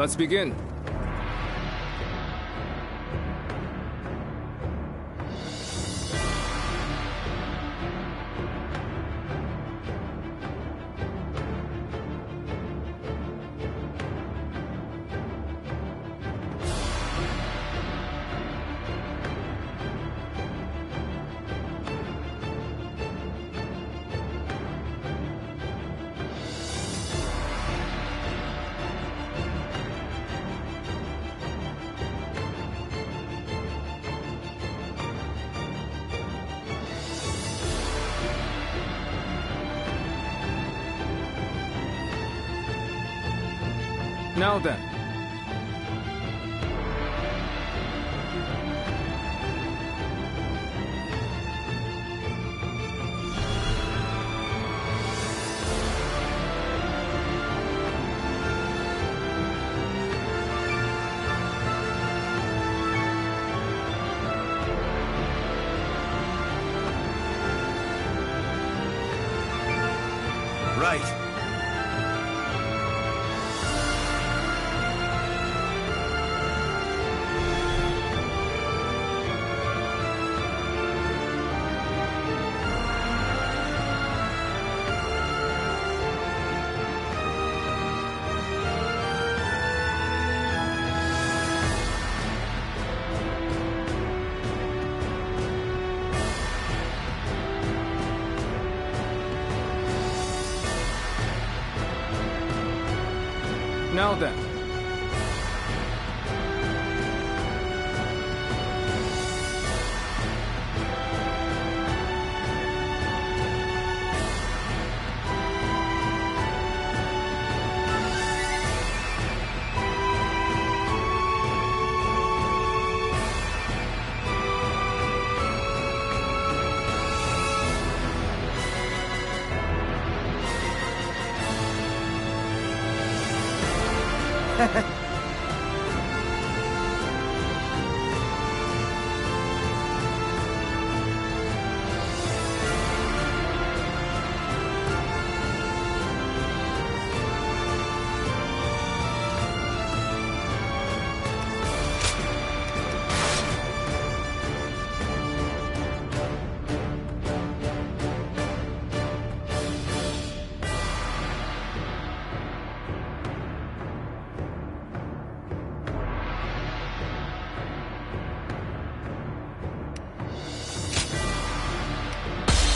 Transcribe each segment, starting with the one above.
Let's begin. Now then. Right. Now then.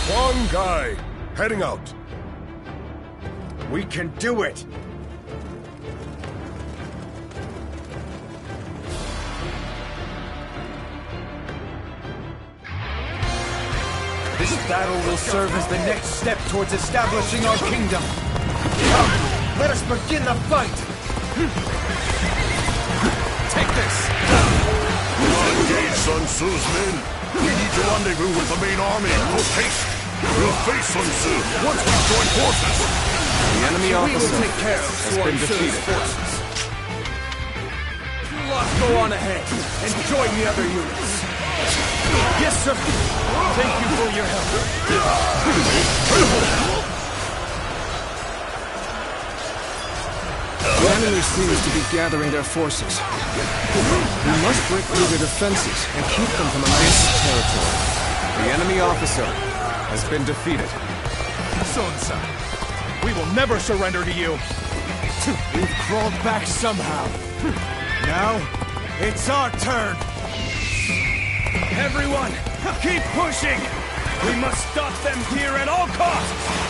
One guy, heading out. We can do it! This battle will serve as the next step towards establishing our kingdom. Come, let us begin the fight! Take this! Engage Sun Tzu's men. We need to rendezvous with the main army. Post haste. We'll face Sun Tzu once we join forces. The enemy We will officer take care of has been defeated. forces. You lot go on ahead and join the other units. Yes, sir. Thank you for your help. The enemy seems to be gathering their forces. We must break through their defenses and keep them from this territory. The enemy officer has been defeated. Sun Tzu, we will never surrender to you. We've crawled back somehow. Now, it's our turn. Everyone, keep pushing! We must stop them here at all costs!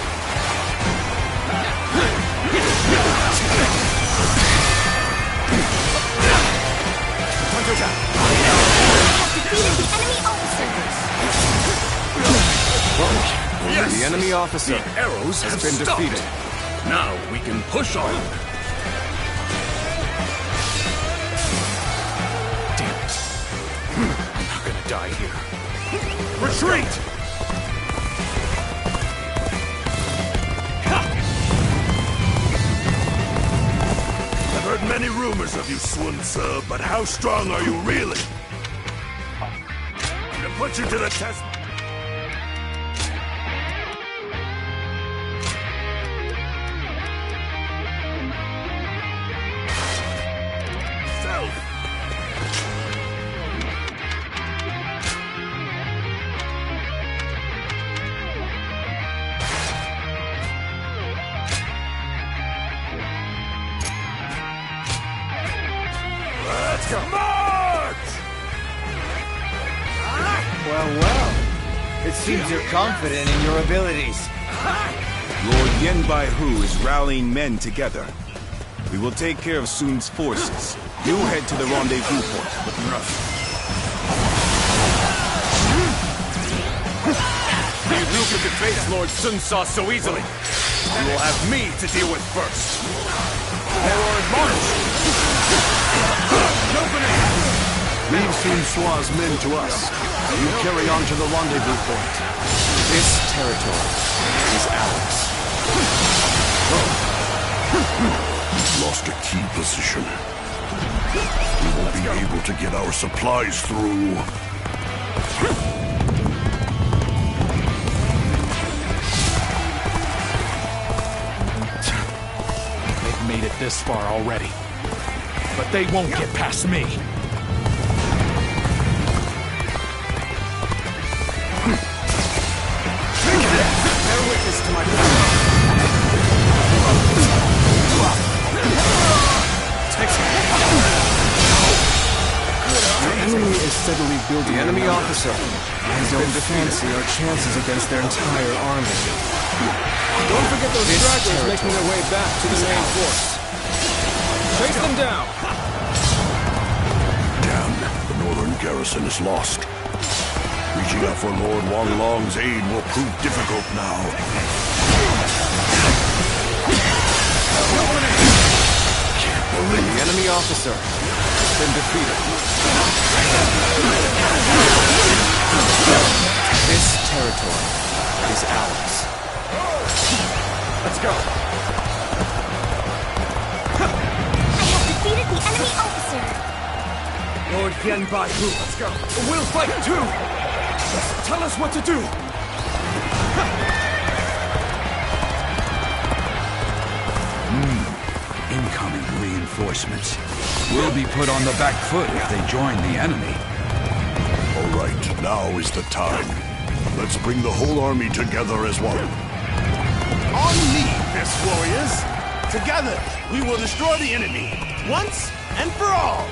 Yes! The enemy officer The arrows has have been stopped. defeated. Now we can push on. Damn it. I'm not gonna die here. Retreat! I've heard many rumors of you, Sun Tzu, but how strong are you really? To put you to the test. Let's go. March! Well. It seems you're confident in your abilities. Lord Yen Bai Hu is rallying men together. We will take care of Sun's forces. You head to the rendezvous point. You think you could face Lord Sun Sa so easily? You will have me to deal with first. Forward march! Leave Sun Sua's men to us. You carry on to the rendezvous point. This territory is ours. Lost a key position. We won't be able to get our supplies through. They've made it this far already. But they won't get past me. Bear witness to my plan. The enemy is steadily building. The enemy officer has been fancy our chances against their entire army. Don't forget those stragglers making their way back to the main force. Chase them down! Damn, the northern garrison is lost. Reaching out for Lord Wanlong's aid will prove difficult now. The enemy officer has been defeated. This territory is ours. Let's go. I have defeated the enemy officer. Lord Yen Bai Hu. Let's go. We'll fight too. Just tell us what to do. Incoming reinforcements will be put on the back foot if they join the enemy. All right, now is the time. Let's bring the whole army together as one. On me, best warriors! Together, we will destroy the enemy, once and for all!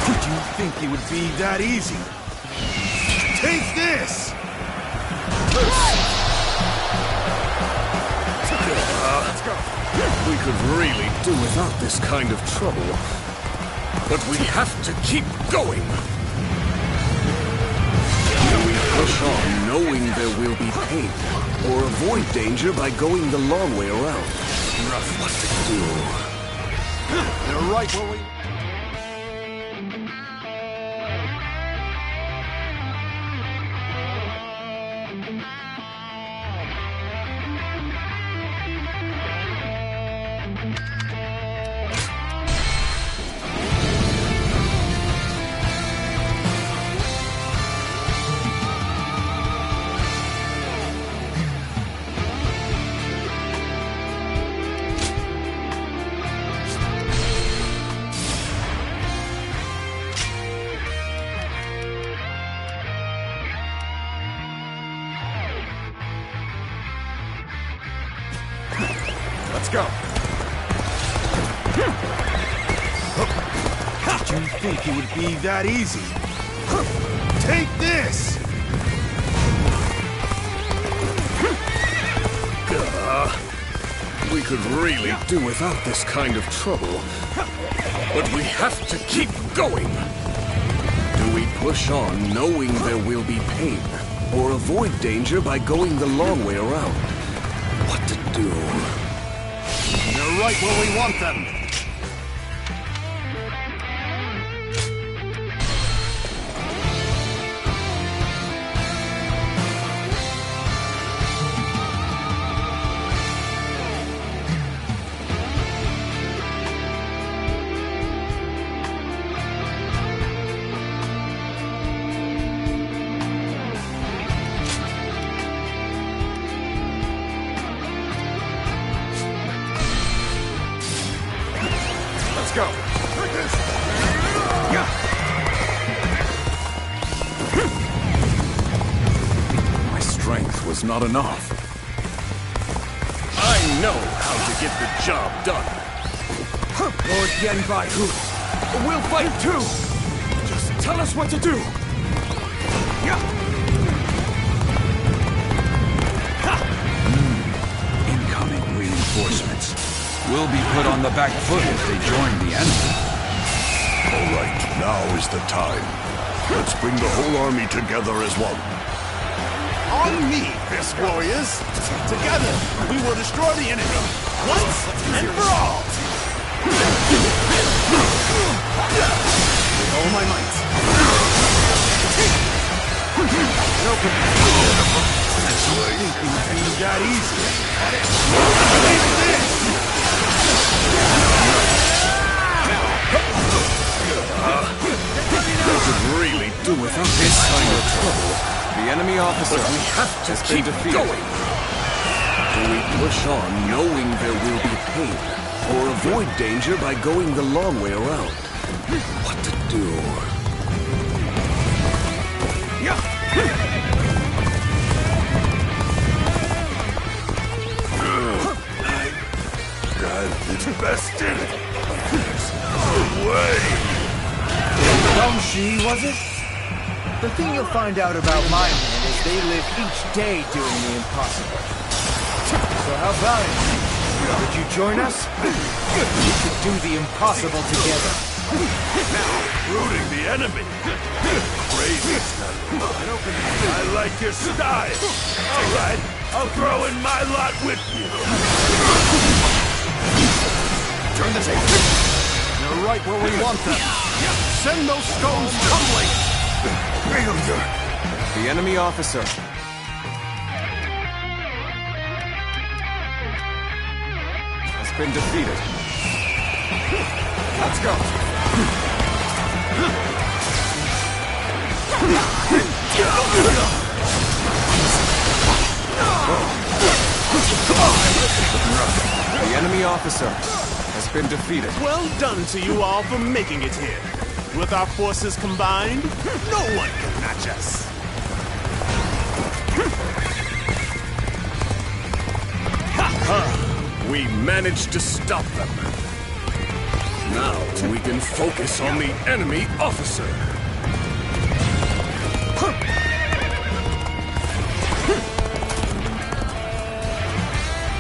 Did you think it would be that easy? Take this! Let's go. We could really do without this kind of trouble. But we have to keep going. Do we push on knowing there will be pain? Or avoid danger by going the long way around? What to do? They're right where we... Let's go. Did you think it would be that easy? Take this! We could really do without this kind of trouble. But we have to keep going. Do we push on knowing there will be pain? Or avoid danger by going the long way around? What to do? They're right where we want them! Let's go. My strength was not enough. know how to get the job done. Lord Yenbaihu, we'll fight too! Just tell us what to do! Incoming reinforcements will be put on the back foot if they join the enemy. All right, now is the time. Let's bring the whole army together as one. On me, fist warriors! Together, we will destroy the enemy, once and for all! With all my might. This way. Ain't that easy. We could really do without this kind of trouble. The enemy officer But we have to has keep been defeated. going. Do we push on knowing there will be pain, or avoid danger by going the long way around? What to do? I've invested. There's no way. Gongshi, was it? The thing you'll find out about my men is they live each day doing the impossible. So how about it? Would you join us? We could do the impossible together. Rooting the enemy. Crazy stuff. I like your style. All right, I'll throw in my lot with you. Turn the table. They're right where we want them. Send those stones tumbling! The enemy officer has been defeated. Let's go! The enemy officer has been defeated. Well done to you all for making it here. With our forces combined, no one can match us. We managed to stop them. Now we can focus on the enemy officer.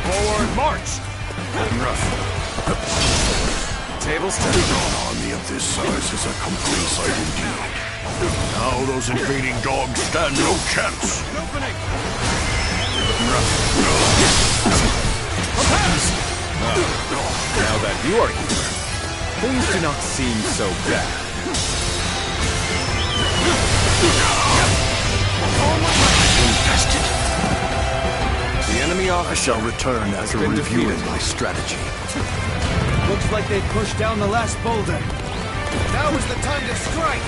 Forward march! Tables An turned. army of this size is a complete sight indeed. Now those invading dogs stand no chance. Opening! Now that you are here, things do not seem so bad. Infested. The enemy I officer shall return after been reviewing defeated. my strategy. Looks like they pushed down the last boulder. Now is the time to strike!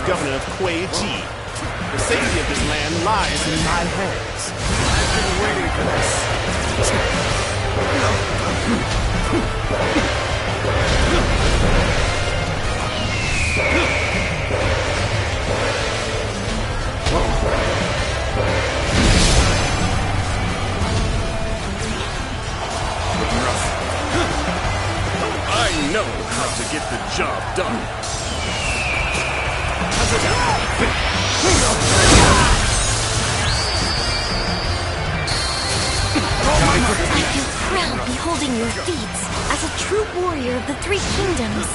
governor of pt2. The safety of this land lies in my hands. I've been waiting for this. I know how to get the job done. I feel proud beholding your feats as a true warrior of the Three Kingdoms.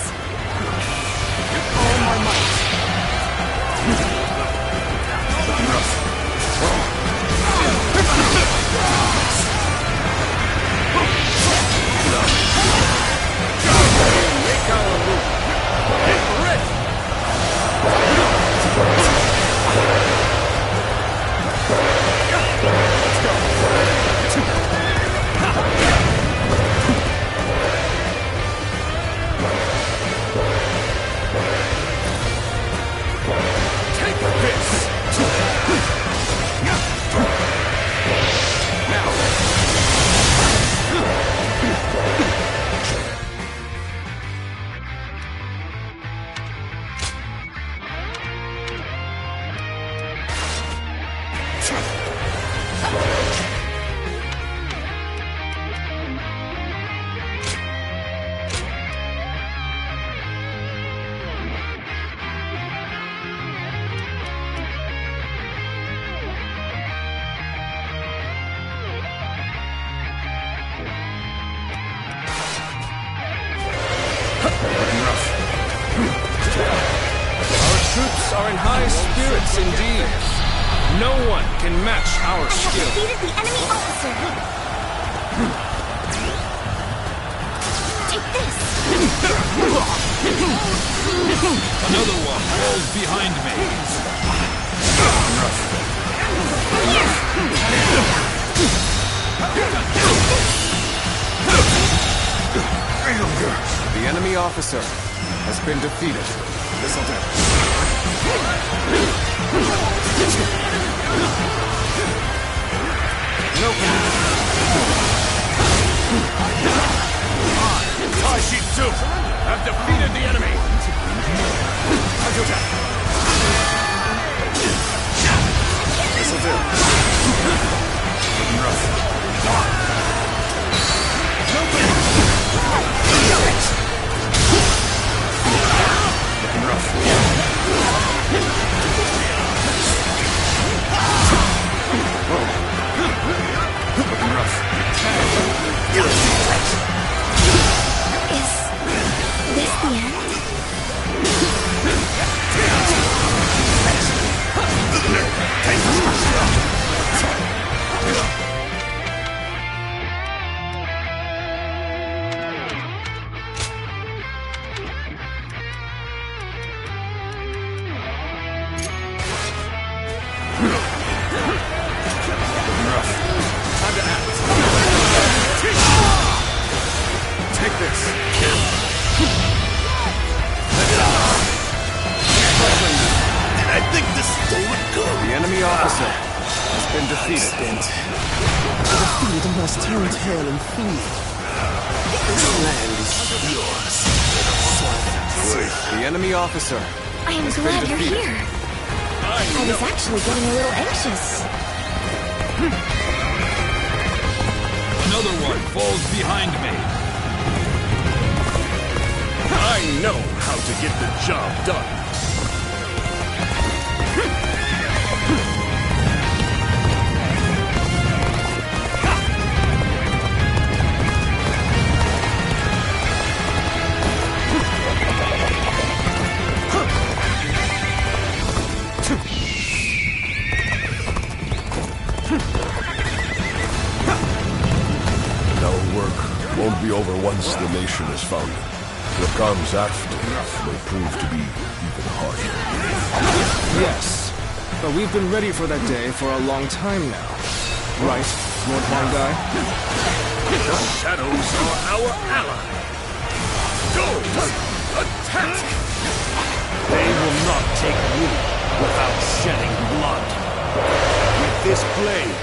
All my might. Make our move. Get ready. Take this. Troops are in high spirits indeed. No one can match our I have skill. defeated the enemy officer. Take this. Another one falls behind me. The enemy officer has been defeated. This'll do. No. pt2 have defeated the enemy. This'll do. Is this the end? Time to act. Take this. I think this day would go. The enemy officer has been defeated. Defeated and must turn tail and flee. This land is yours. The enemy officer. I am glad you're here. I was actually getting a little anxious. Another one falls behind me. I know how to get the job done. Our work won't be over once the nation is founded. What comes after may prove to be even harder. Yes, but we've been ready for that day for a long time now. Right, Lord Bandai? The shadows are our ally. Go! Attack! They will not take you without shedding blood. With this blade,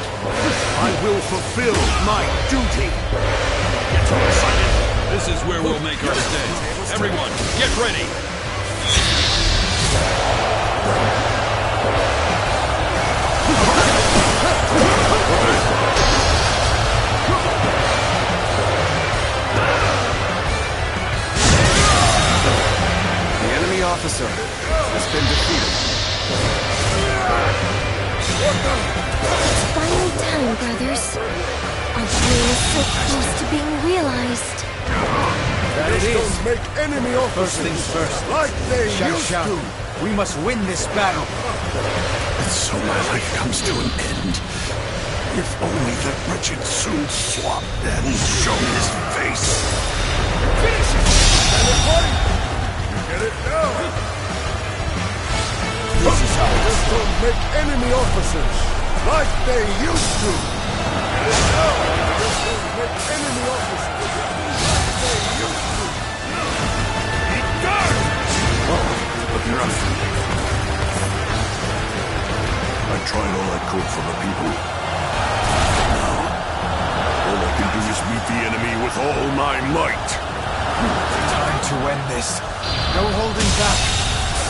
I will fulfill my duty. Get too excited. This is where we'll make our stay. Everyone, get ready. The enemy officer has been defeated. It's finally time, brothers. Our dream is so close to being realized. That it is. Don't make enemy First officers things first. like they Xiao used Xiao, to. we must win this battle. So my life comes to an end. If only that wretched Sun Swap hadn't shown his face. Finish it! And the point! You get it now! This is how Just don't make enemy officers like they used to! Get it now! Just don't make enemy officers like they used to! Eat guard! Look enough. I tried all I could for the people. Now, all I can do is meet the enemy with all my might. time to end this. No holding back.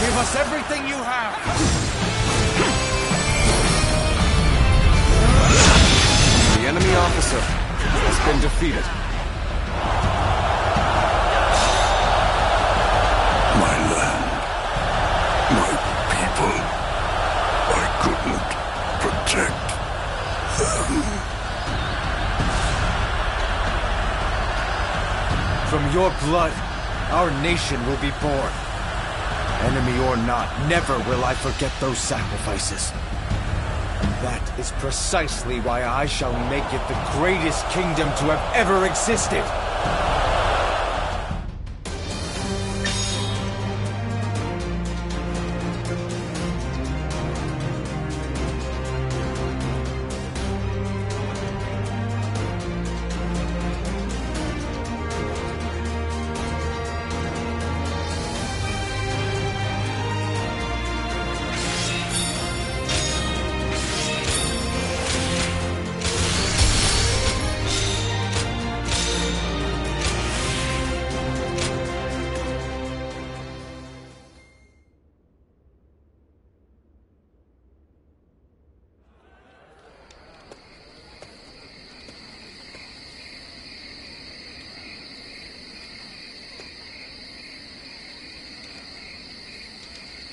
Give us everything you have. The enemy officer has been defeated. My land, my people, I couldn't protect them. From your blood, our nation will be born. Enemy or not, never will I forget those sacrifices. And that is precisely why I shall make it the greatest kingdom to have ever existed.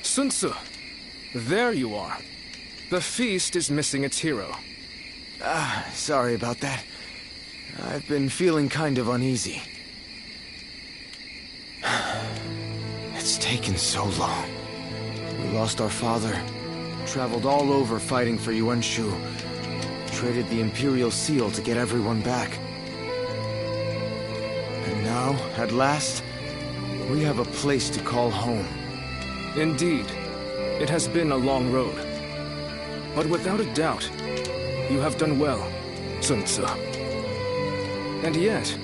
Sun Tzu, there you are. The feast is missing its hero. Sorry about that. I've been feeling kind of uneasy. It's taken so long. We lost our father, traveled all over fighting for Yuan Shu, traded the Imperial Seal to get everyone back. And now, at last, we have a place to call home. Indeed, it has been a long road. But without a doubt, you have done well, Sun Tzu. And yet,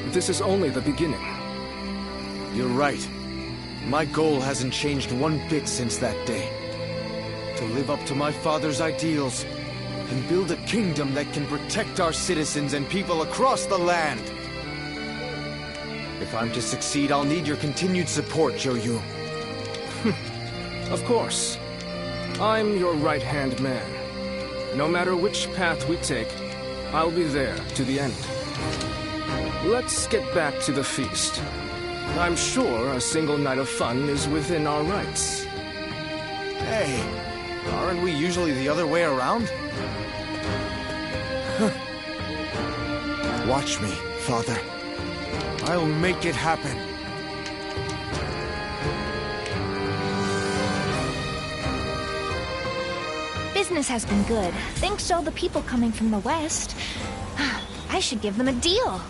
this is only the beginning. You're right. My goal hasn't changed one bit since that day. To live up to my father's ideals, and build a kingdom that can protect our citizens and people across the land. If I'm to succeed, I'll need your continued support, Zhou. Of course. I'm your right-hand man. No matter which path we take, I'll be there to the end. Let's get back to the feast. I'm sure a single night of fun is within our rights. Hey, aren't we usually the other way around? Watch me, Father. I'll make it happen. Business has been good, thanks to all the people coming from the West. I should give them a deal.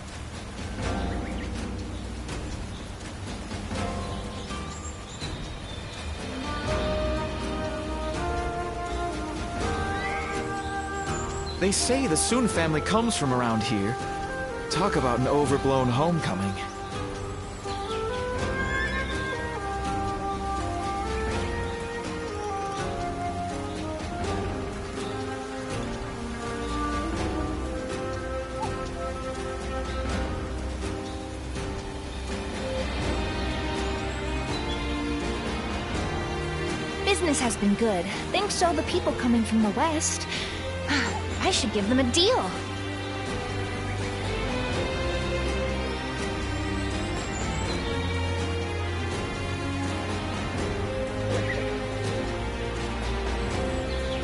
They say the Sun family comes from around here. Talk about an overblown homecoming. business has been good. Thanks to all the people coming from the west. I should give them a deal.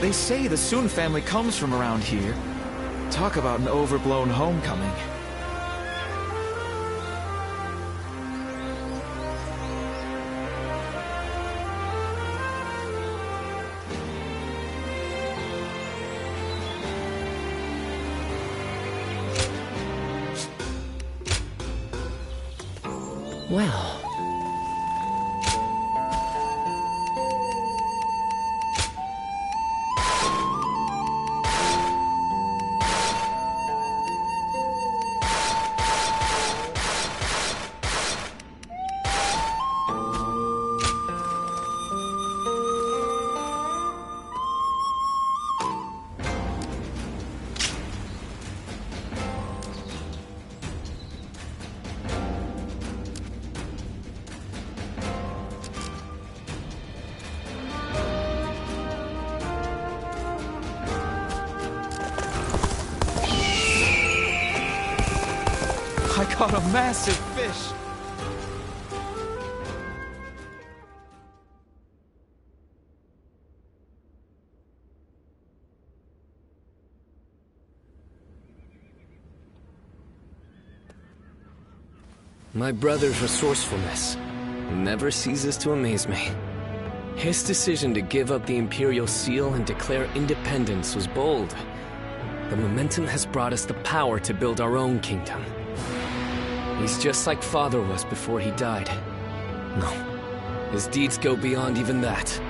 They say the Sun family comes from around here. Talk about an overblown homecoming. Well... I caught a massive fish! My brother's resourcefulness never ceases to amaze me. His decision to give up the Imperial Seal and declare independence was bold. The momentum has brought us the power to build our own kingdom. He's just like Father was before he died. No, his deeds go beyond even that.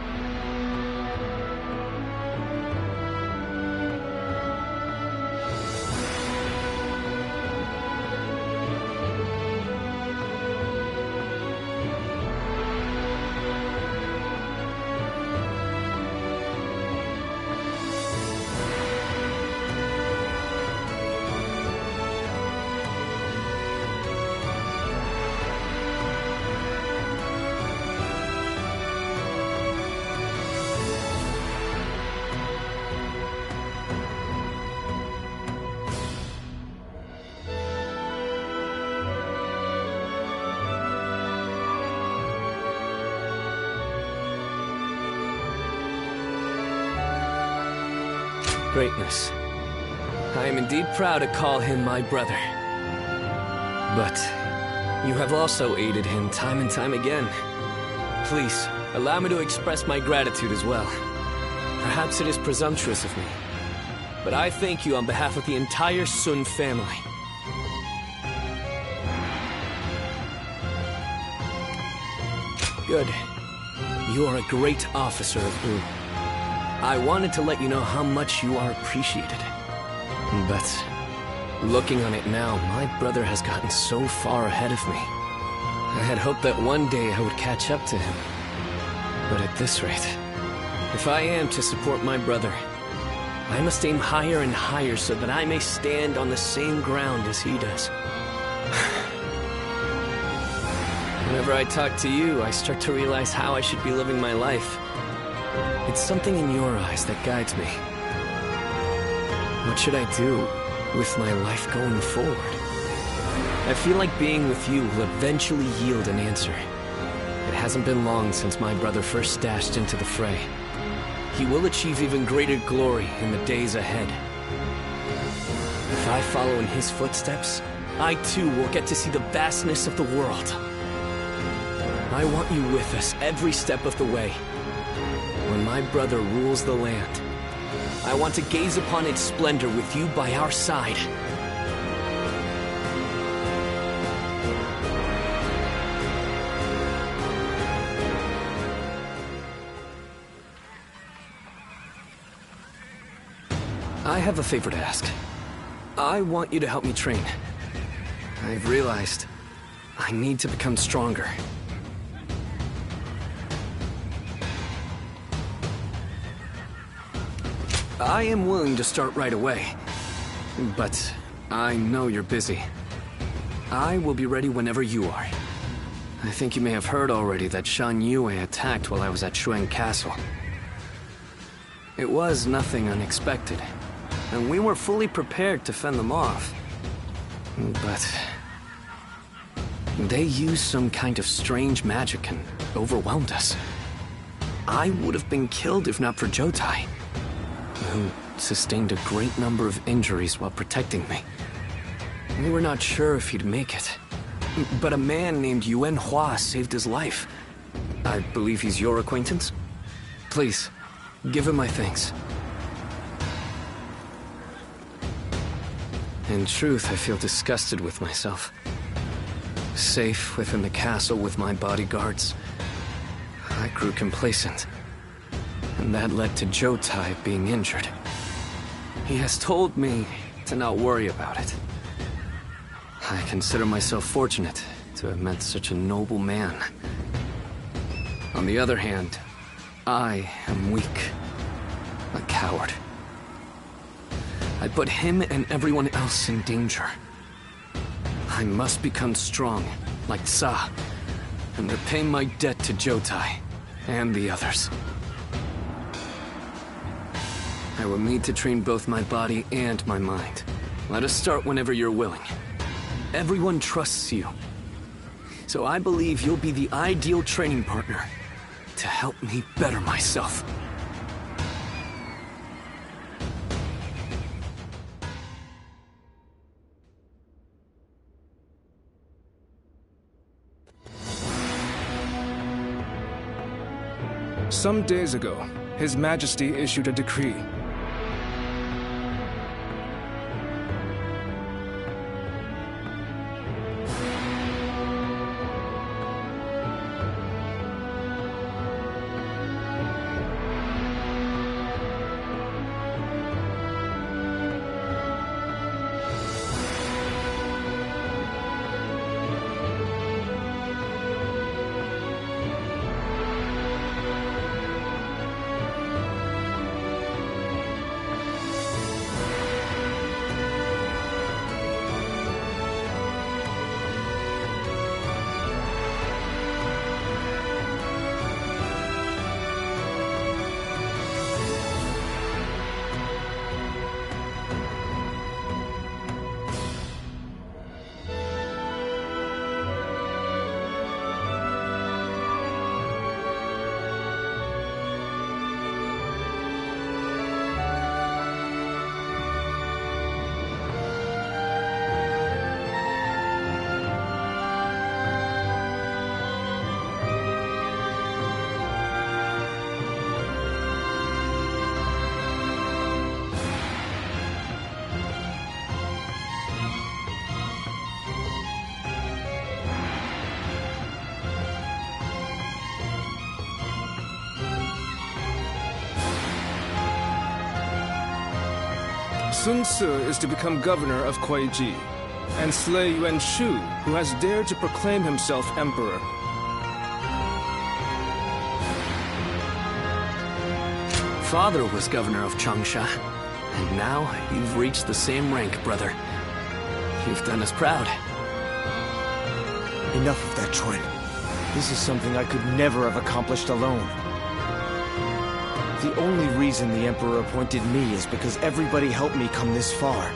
Greatness. I am indeed proud to call him my brother. But you have also aided him time and time again. Please, allow me to express my gratitude as well. Perhaps it is presumptuous of me, but I thank you on behalf of the entire Sun family. Good. You are a great officer of Blue. I wanted to let you know how much you are appreciated. But looking on it now, my brother has gotten so far ahead of me. I had hoped that one day I would catch up to him. But at this rate, if I am to support my brother, I must aim higher and higher so that I may stand on the same ground as he does. Whenever I talk to you, I start to realize how I should be living my life. It's something in your eyes that guides me. What should I do with my life going forward? I feel like being with you will eventually yield an answer. It hasn't been long since my brother first dashed into the fray. He will achieve even greater glory in the days ahead. If I follow in his footsteps, I too will get to see the vastness of the world. I want you with us every step of the way. When my brother rules the land, I want to gaze upon its splendor with you by our side. I have a favor to ask. I want you to help me train. I've realized I need to become stronger. I am willing to start right away, but I know you're busy. I will be ready whenever you are. I think you may have heard already that Shan Yue attacked while I was at Shuang Castle. It was nothing unexpected, and we were fully prepared to fend them off. But they used some kind of strange magic and overwhelmed us. I would have been killed if not for Jotai, who sustained a great number of injuries while protecting me. We were not sure if he'd make it, but a man named Yuan Hua saved his life. I believe he's your acquaintance? Please, give him my thanks. In truth, I feel disgusted with myself. Safe within the castle with my bodyguards, I grew complacent, and that led to Jotai being injured. He has told me to not worry about it. I consider myself fortunate to have met such a noble man. On the other hand, I am weak, a coward. I put him and everyone else in danger. I must become strong, like Sa, and repay my debt to Jotai and the others. I will need to train both my body and my mind. Let us start whenever you're willing. Everyone trusts you, so I believe you'll be the ideal training partner to help me better myself. Some days ago, His Majesty issued a decree. Sun Ce is to become governor of Kuai-ji, and slay Yuan Shu, who has dared to proclaim himself emperor. Father was governor of Changsha, and now you've reached the same rank, brother. You've done us proud. Enough of that, Chuan. This is something I could never have accomplished alone. The only reason the Emperor appointed me is because everybody helped me come this far.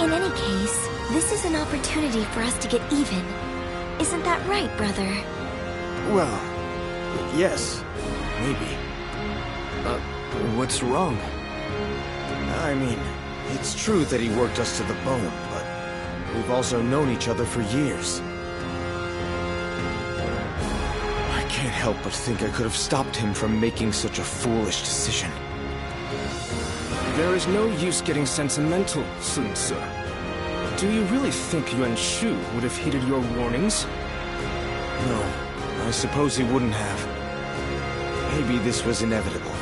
In any case, this is an opportunity for us to get even. Isn't that right, brother? Well, yes, maybe. What's wrong? I mean, it's true that he worked us to the bone, but we've also known each other for years. I can't help but think I could have stopped him from making such a foolish decision. There is no use getting sentimental, Sun Ce. Do you really think Yuan Shu would have heeded your warnings? No, I suppose he wouldn't have. Maybe this was inevitable.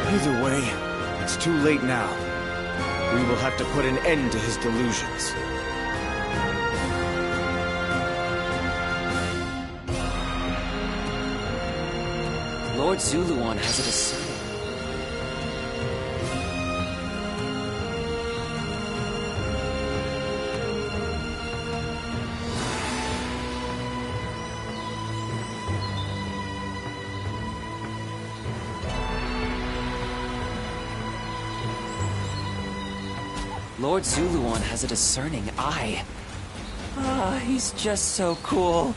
Either way, it's too late now. We will have to put an end to his delusions. Lord Zuluan has it aside. Lord Zuluan has a discerning eye. Ah, he's just so cool.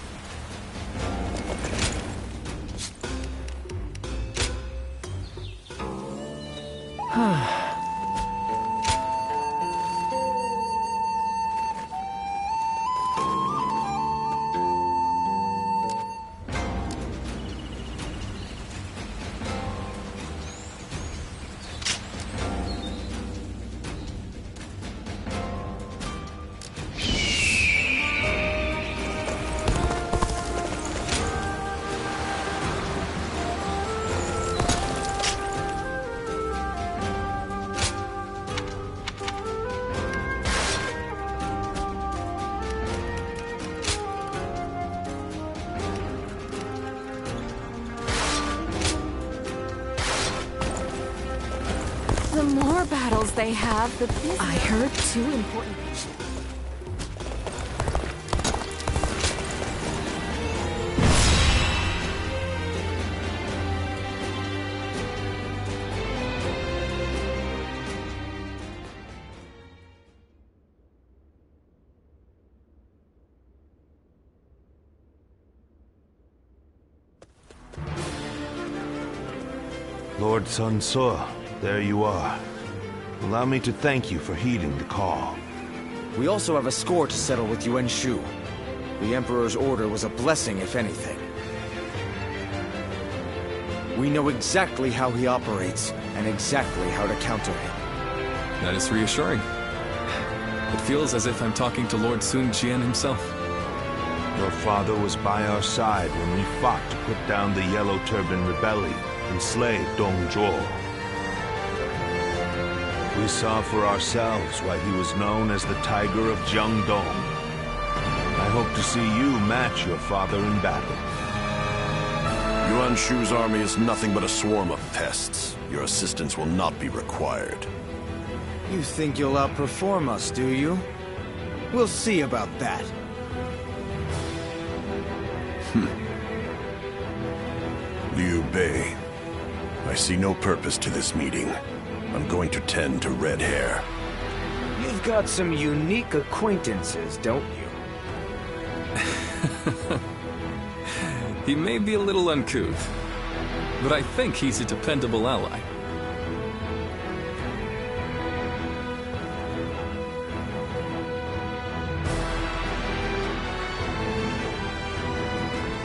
The more battles they have, the busier. I heard 2 important things. Lord Sun Ce, there you are. Allow me to thank you for heeding the call. We also have a score to settle with Yuan Shu. The Emperor's order was a blessing, if anything. We know exactly how he operates, and exactly how to counter him. That is reassuring. It feels as if I'm talking to Lord Sun Jian himself. Your father was by our side when we fought to put down the Yellow Turban Rebellion and slay Dong Zhuo. We saw for ourselves why he was known as the Tiger of Jiangdong. I hope to see you match your father in battle. Yuan Shu's army is nothing but a swarm of pests. Your assistance will not be required. You think you'll outperform us, do you? We'll see about that. Liu Bei, I see no purpose to this meeting. I'm going to tend to red hair. You've got some unique acquaintances, don't you? He may be a little uncouth, but I think he's a dependable ally.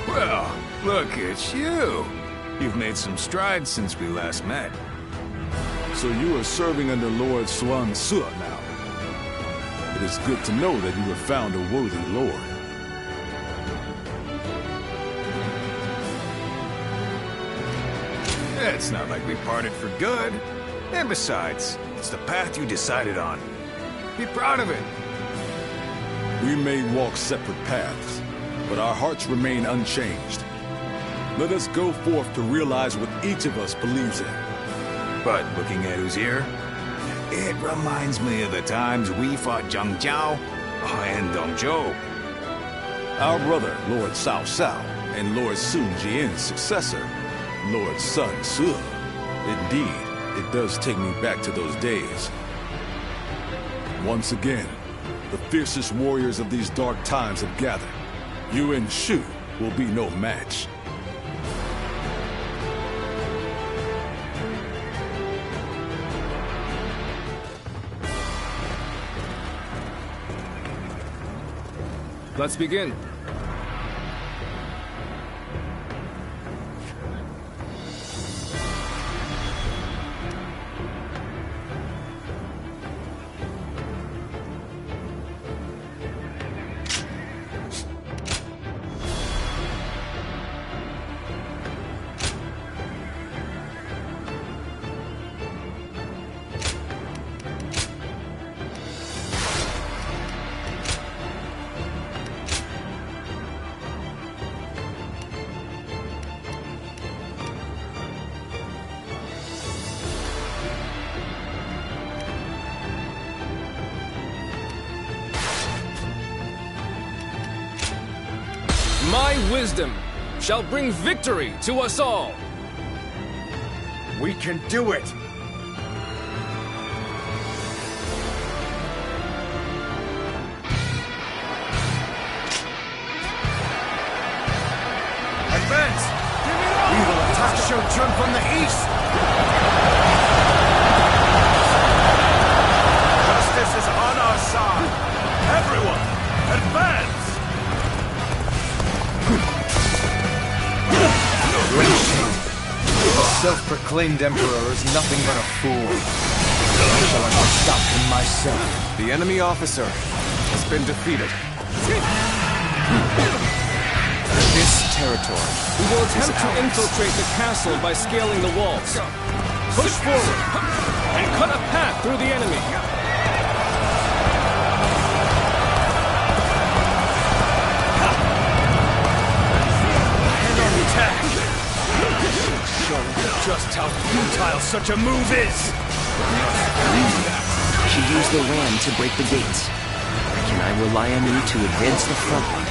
Well, look at you. You've made some strides since we last met. So you are serving under Lord Sun Ce now. It is good to know that you have found a worthy lord. It's not like we parted for good. And besides, it's the path you decided on. Be proud of it. We may walk separate paths, but our hearts remain unchanged. Let us go forth to realize what each of us believes in. But looking at who's here, it reminds me of the times we fought Zhang Jiao and Dong Zhuo. Our brother, Lord Cao Cao, and Lord Sun Jian's successor, Lord Sun Ce. Indeed, it does take me back to those days. Once again, the fiercest warriors of these dark times have gathered. Yuan Shu will be no match. Let's begin. My wisdom shall bring victory to us all. We can do it! self-proclaimed emperor is nothing but a fool. I shall have to stop him myself. The enemy officer has been defeated. This territory. We will attempt to infiltrate the castle by scaling the walls. Push forward and cut a path through the enemy. Head on attack. Showing just how futile such a move is. She used the ram to break the gates. Can I rely on you to advance the front line?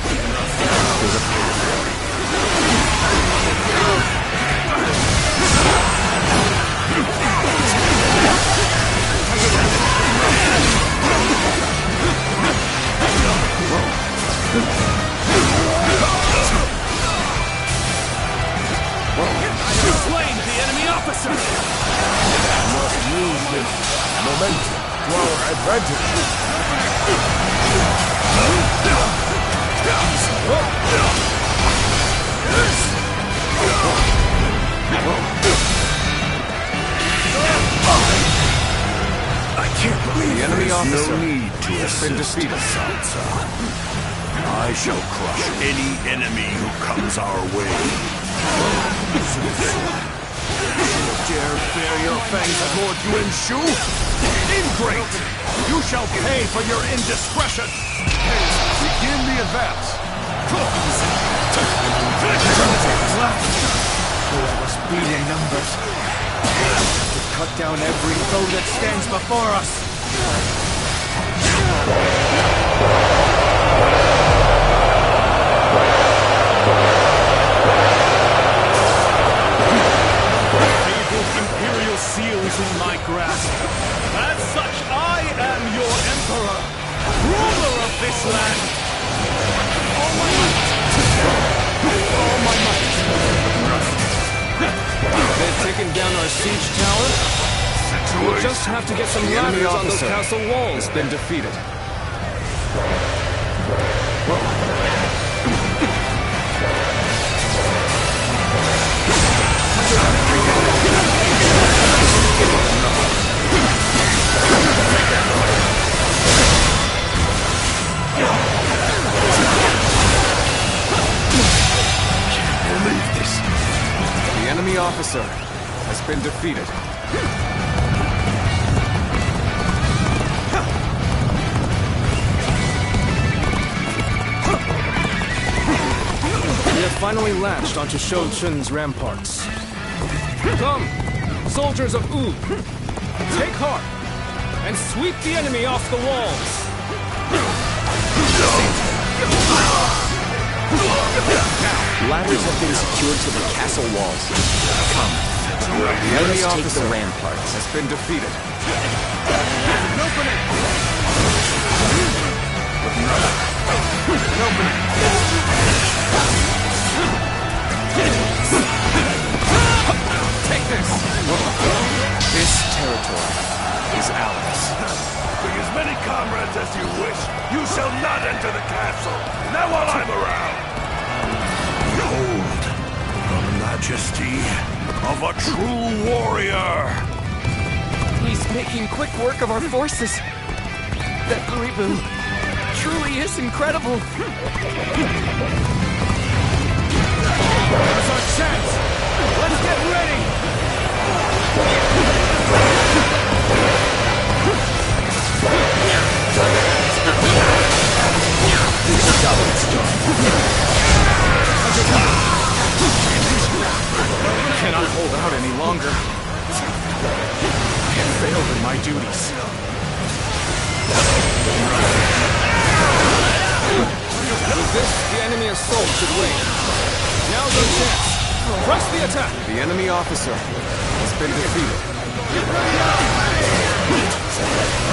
There's a path. Slain the enemy officer! Must use this momentum to our advantage. I can't believe the enemy officer no need to has been defeated. I shall crush any enemy who comes our way. Dare bare your fangs at Lord Yuan-Shu? Ingrate! You shall pay for your indiscretion! Begin the advance. Let us be in numbers. To cut down every foe that stands before us. Imperial seals in my grasp. As such, I am your emperor, ruler of this land. All my might. All my might. They've taken down our siege tower. We'll just have to get some ladders on those castle walls. Has been defeated. The enemy officer has been defeated. We have finally latched onto Shou Chun's ramparts. Come, soldiers of Wu, take heart and sweep the enemy off the walls. Ladders have been secured to the castle walls. Come, let us take the ramparts. Has been defeated. Take this! This territory is ours. Bring as many comrades as you wish. You shall not enter the castle. Not while I'm around. Behold, the majesty of a true warrior. He's making quick work of our forces. That Guribu truly is incredible. There's our chance. Let's get ready. I cannot hold out any longer. I have failed in my duties. With this, the enemy assault should wait. Now's our chance. Press the attack. The enemy officer has been defeated.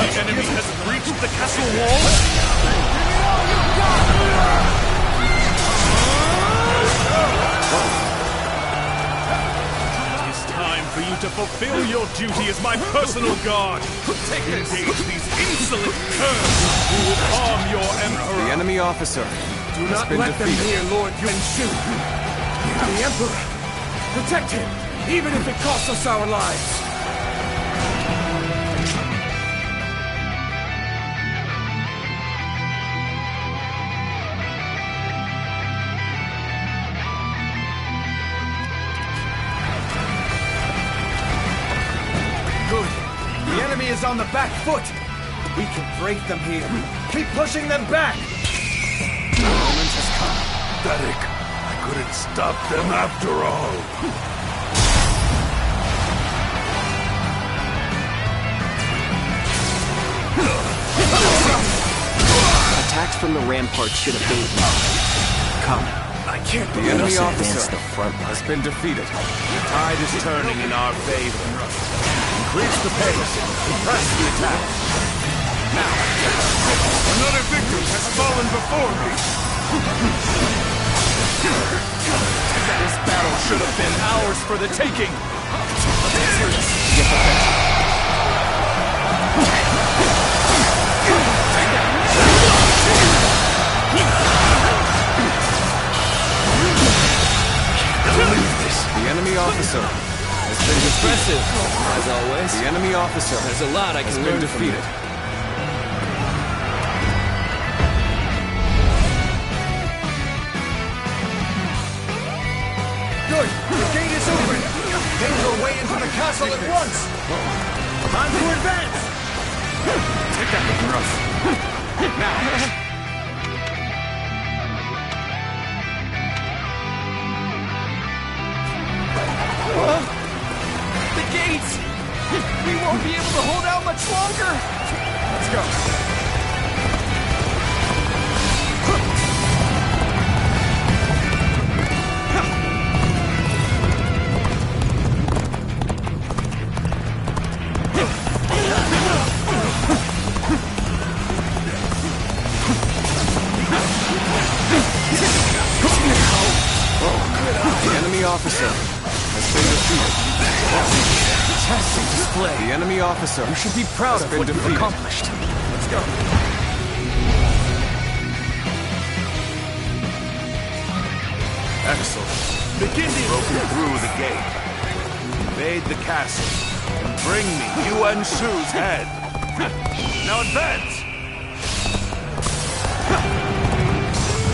The enemy has breached the castle wall. It is time for you to fulfill your duty as my personal guard. Take this. Engage these insolent curs who will harm your emperor. The enemy officer Do has not been let them defeated. near Lord Yuan-Shu. The emperor. Protect him. even if it costs us our lives. Good. The enemy is on the back foot. We can break them here. Keep pushing them back. The moment has come. Derek, I couldn't stop them after all. Attacks from the ramparts should abate. Come. I can't The enemy officer the front line. has been defeated. The tide is turning in our favor. Increase the pace. Press the attack. Now, another victim has fallen before me. This battle should have been ours for the taking. Get the fence. The enemy officer has been Impressive, as always. The enemy officer There's a lot I has can been learn from you. defeated. Good. The gate is open. Make your way into the castle at once. Time to advance. Take that, looking rough. Now. The gates! We won't be able to hold out much longer! Let's go. The enemy officer has been defeated. Fantastic display. The enemy officer You should be proud of what you've defeated. accomplished. Let's go. Excellent. Begin broken through the gate. Invade the castle and bring me Yuan Shu's head. Now advance.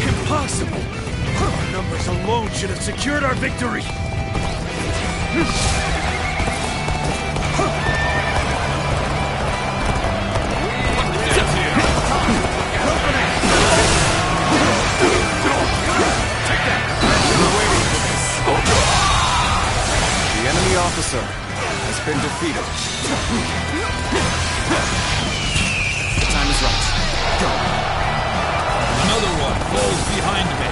Impossible! Our numbers alone should have secured our victory! The enemy officer has been defeated. Time is right. Go. Another one falls behind me.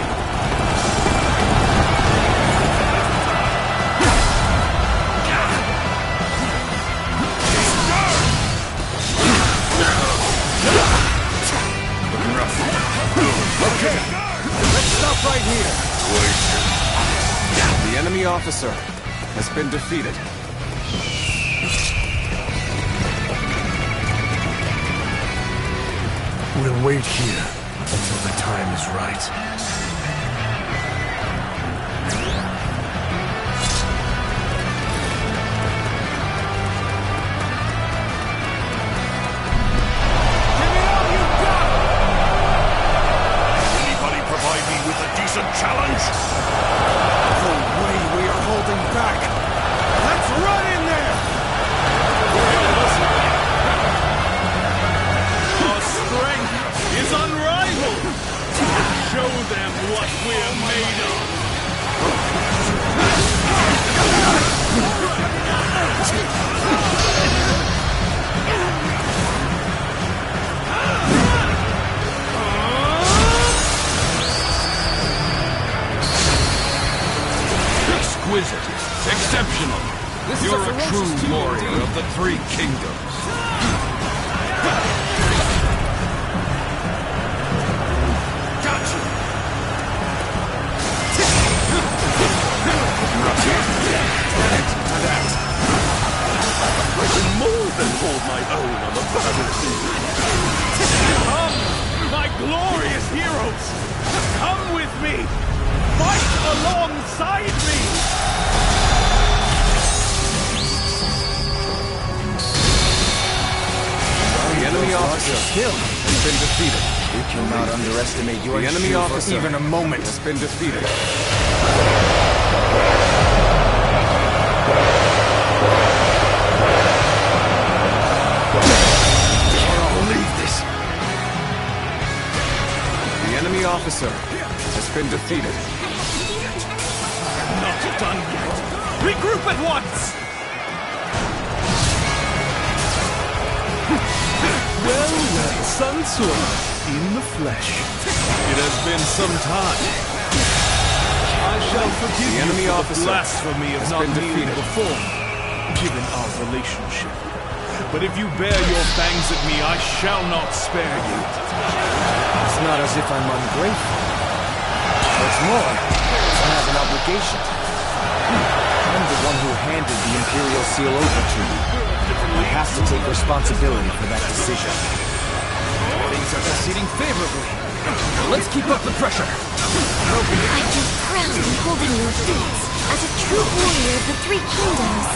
Okay. Let's stop right here. The enemy officer has been defeated. We'll wait here until the time is right. Anybody provide me with a decent challenge? No way we are holding back! Let's run in there! Our strength is unrivaled! Show them what we're made of! Exquisite. Exceptional. You're a true warrior of the Three Kingdoms. Gotcha! I can more than hold my own on the battlefield. Come, my glorious heroes! Come with me! Fight alongside me! kill. has been defeated. We cannot underestimate your The enemy officer even a moment. has been defeated. Believe this. The enemy officer has been defeated. Not done yet. Regroup at once! Well, Sun Sword, in the flesh. It has been some time. I shall forgive The enemy you for officer the blasphemy of has not been kneeling defeated. before, given our relationship. But if you bare your fangs at me, I shall not spare you. It's not as if I'm ungrateful. What's more, I have an obligation. I'm the one who handed the Imperial Seal over to you. I have to take responsibility for that decision. Things are proceeding favorably. Let's keep up the pressure. I feel proud in holding your feet as a true warrior of the Three Kingdoms.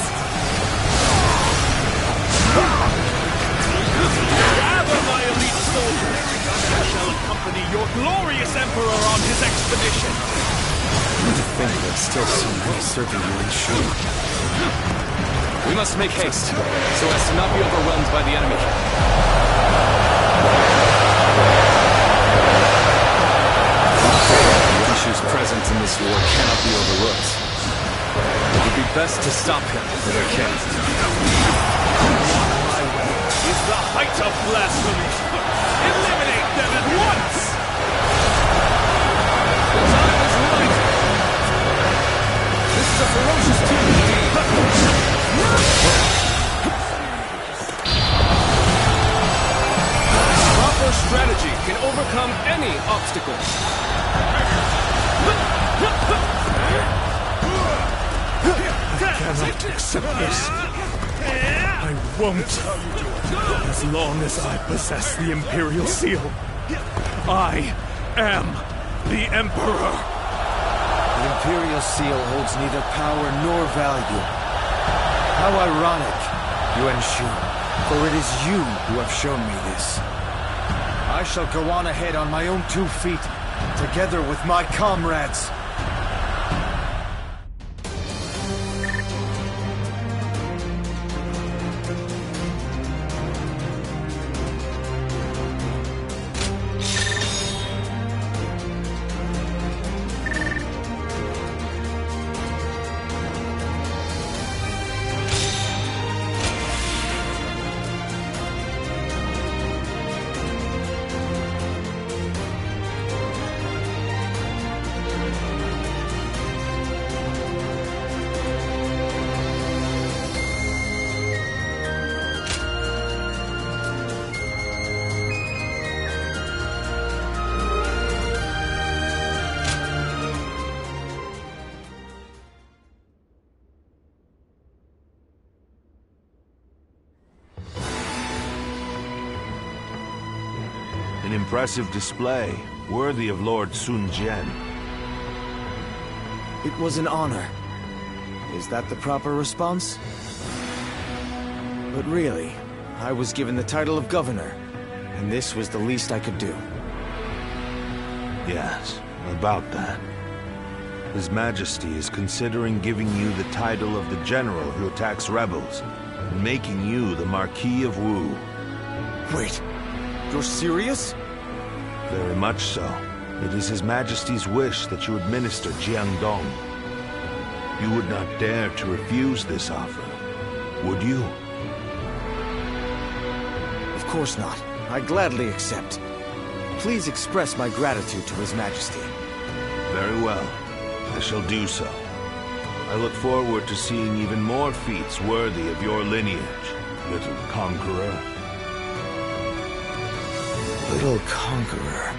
Gather my elite soldiers! I shall accompany your glorious Emperor on his expedition! To think there's still so many serving you in Shu. We must make haste, so as to not be overwhelmed by the enemy. Yuan presence in this war cannot be overlooked. It would be best to stop him for their king. My way is the height of blasphemy! Eliminate them at once! The time is right! This is a ferocious team indeed! Proper strategy can overcome any obstacle. I cannot accept this. I won't. As long as I possess the Imperial Seal, I am the Emperor. The Imperial Seal holds neither power nor value. How ironic, Yuan Shu, for it is you who have shown me this. I shall go on ahead on my own 2 feet, together with my comrades. An impressive display, worthy of Lord Sun Jian. It was an honor. Is that the proper response? But really, I was given the title of governor, and this was the least I could do. Yes, about that. His Majesty is considering giving you the title of the general who attacks rebels, and making you the Marquis of Wu. Wait, you're serious? Very much so. It is His Majesty's wish that you administer Jiangdong. You would not dare to refuse this offer, would you? Of course not. I gladly accept. Please express my gratitude to His Majesty. Very well. I shall do so. I look forward to seeing even more feats worthy of your lineage, little conqueror. Little conqueror.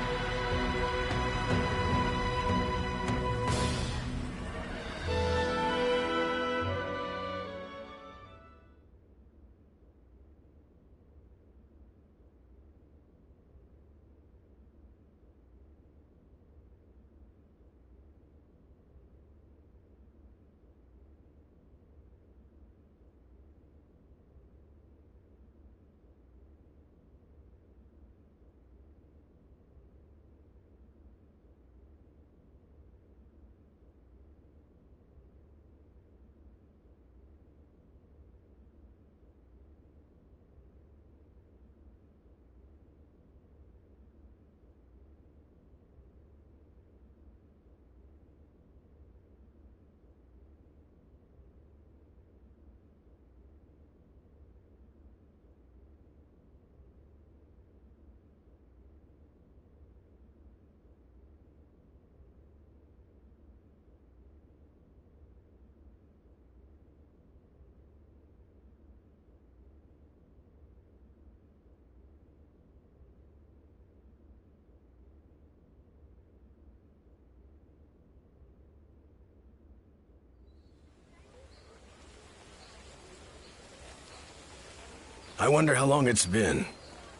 I wonder how long it's been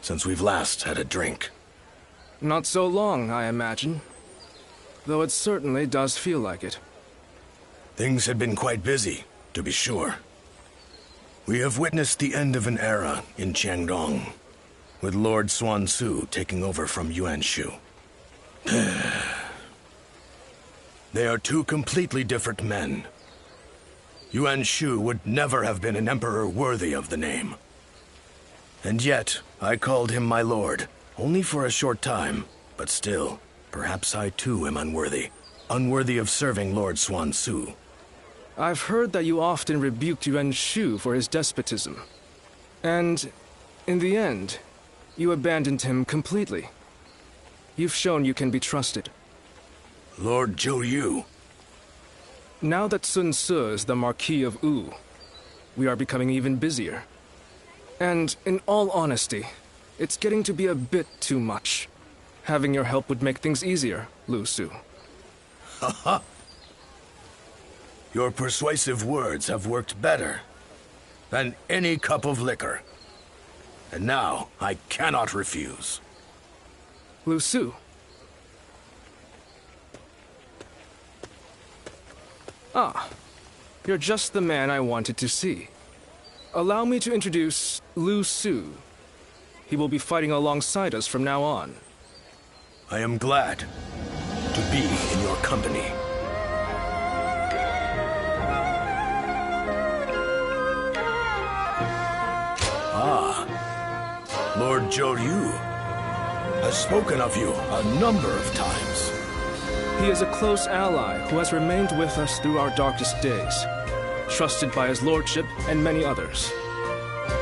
since we've last had a drink. Not so long, I imagine. Though it certainly does feel like it. Things had been quite busy, to be sure. We have witnessed the end of an era in Jiangdong, with Lord Xuansu taking over from Yuan Shu. They are two completely different men. Yuan Shu would never have been an emperor worthy of the name. And yet, I called him my lord, only for a short time, but still, perhaps I too am unworthy. Unworthy of serving Lord Xuansu. I've heard that you often rebuked Yuan Shu for his despotism. And, in the end, you abandoned him completely. You've shown you can be trusted. Lord Zhou Yu. Now that Sun Ce is the Marquis of Wu, we are becoming even busier. And, in all honesty, it's getting to be a bit too much. Having your help would make things easier, Lu Su. Haha. Your persuasive words have worked better than any cup of liquor. And now, I cannot refuse. Lu Su. Ah, you're just the man I wanted to see. Allow me to introduce Lu Su. He will be fighting alongside us from now on. I am glad to be in your company. Ah, Lord Zhou Yu has spoken of you a number of times. He is a close ally who has remained with us through our darkest days, trusted by his lordship and many others.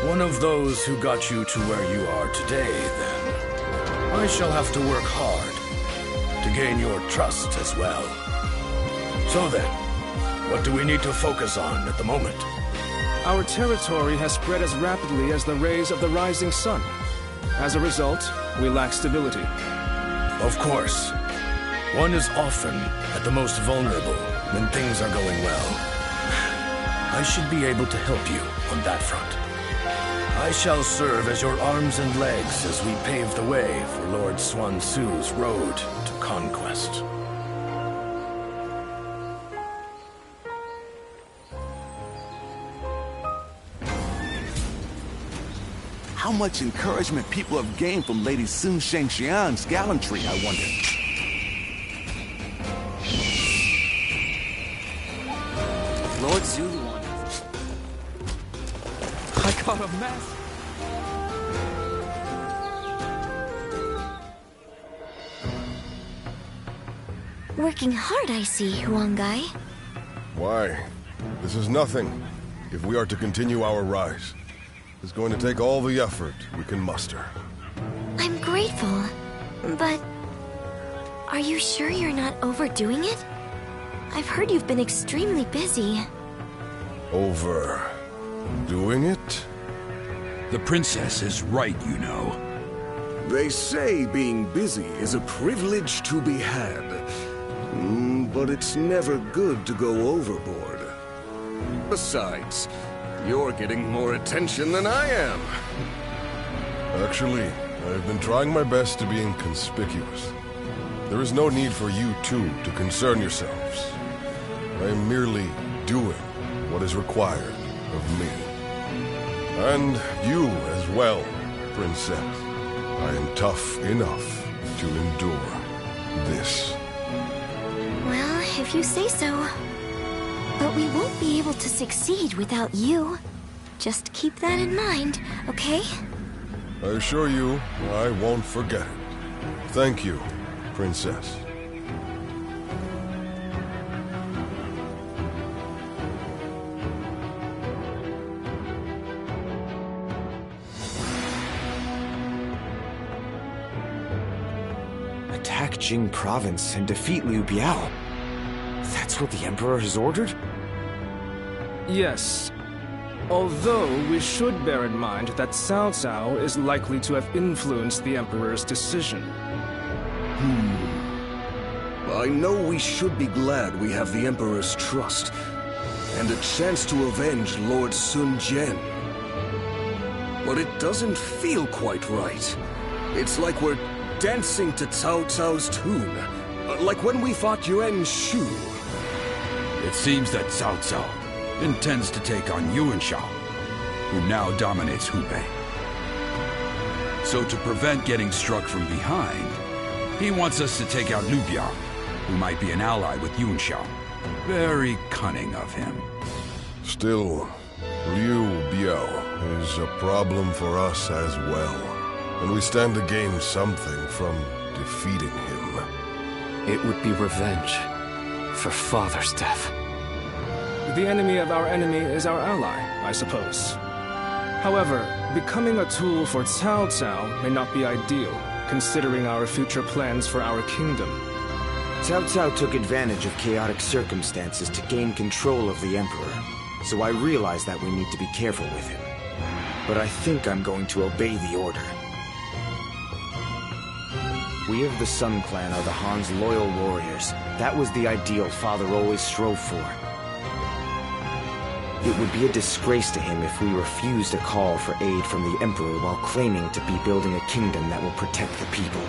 One of those who got you to where you are today, then. I shall have to work hard to gain your trust as well. So then, what do we need to focus on at the moment? Our territory has spread as rapidly as the rays of the rising sun. As a result, we lack stability. Of course. One is often at the most vulnerable when things are going well. I should be able to help you on that front. I shall serve as your arms and legs as we pave the way for Lord Xuansu's road to conquest. How much encouragement people have gained from Lady Sun Shengxian's gallantry, I wonder. Lord Zulu on it. I got a mess. Working hard, I see, Huangai. Why? This is nothing. If we are to continue our rise, it's going to take all the effort we can muster. I'm grateful, but are you sure you're not overdoing it? I've heard you've been extremely busy. Overdoing it? The princess is right, you know. They say being busy is a privilege to be had. But it's never good to go overboard. Besides, you're getting more attention than I am. Actually, I've been trying my best to be inconspicuous. There is no need for you two to concern yourselves. I am merely doing what is required of me. And you as well, Princess. I am tough enough to endure this. Well, if you say so. But we won't be able to succeed without you. Just keep that in mind, okay? I assure you, I won't forget it. Thank you, Princess. Attack Jing Province and defeat Liu Biao. That's what the Emperor has ordered? Yes. Although we should bear in mind that Cao Cao is likely to have influenced the Emperor's decision. I know we should be glad we have the Emperor's trust, and a chance to avenge Lord Sun Jian. but it doesn't feel quite right. It's like we're dancing to Cao Cao's tune. Like when we fought Yuan Shu. It seems that Cao Cao intends to take on Yuan Shao, who now dominates Hubei. So to prevent getting struck from behind, he wants us to take out Liu Biao, who might be an ally with Yuan Shao. Very cunning of him. Still, Liu Biao is a problem for us as well, and we stand to gain something from defeating him. It would be revenge for Father's death. The enemy of our enemy is our ally, I suppose. However, becoming a tool for Cao Cao may not be ideal, considering our future plans for our kingdom. Cao Cao took advantage of chaotic circumstances to gain control of the Emperor, so I realize that we need to be careful with him. But I think I'm going to obey the order. We of the Sun Clan are the Han's loyal warriors. That was the ideal Father always strove for. It wode be a disgrace to him if we refused a call for aid from the Emperor while claiming to be building a kingdom that will protect the people.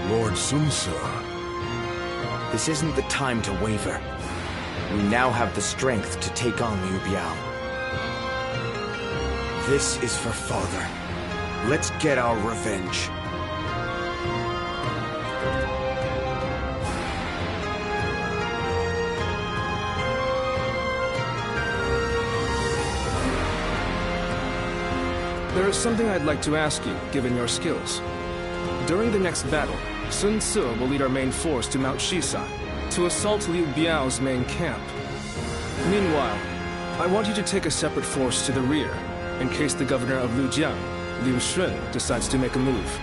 Lord Sun Ce. This isn't the time to waver. We now have the strength to take on Liu Biao. This is for Father. Let's get our revenge. There is something I'd like to ask you, given your skills. During the next battle, Sun Ce will lead our main force to Mount Shisai, to assault Liu Biao's main camp. Meanwhile, I want you to take a separate force to the rear, in case the governor of Lujiang, Liu Shun, decides to make a move.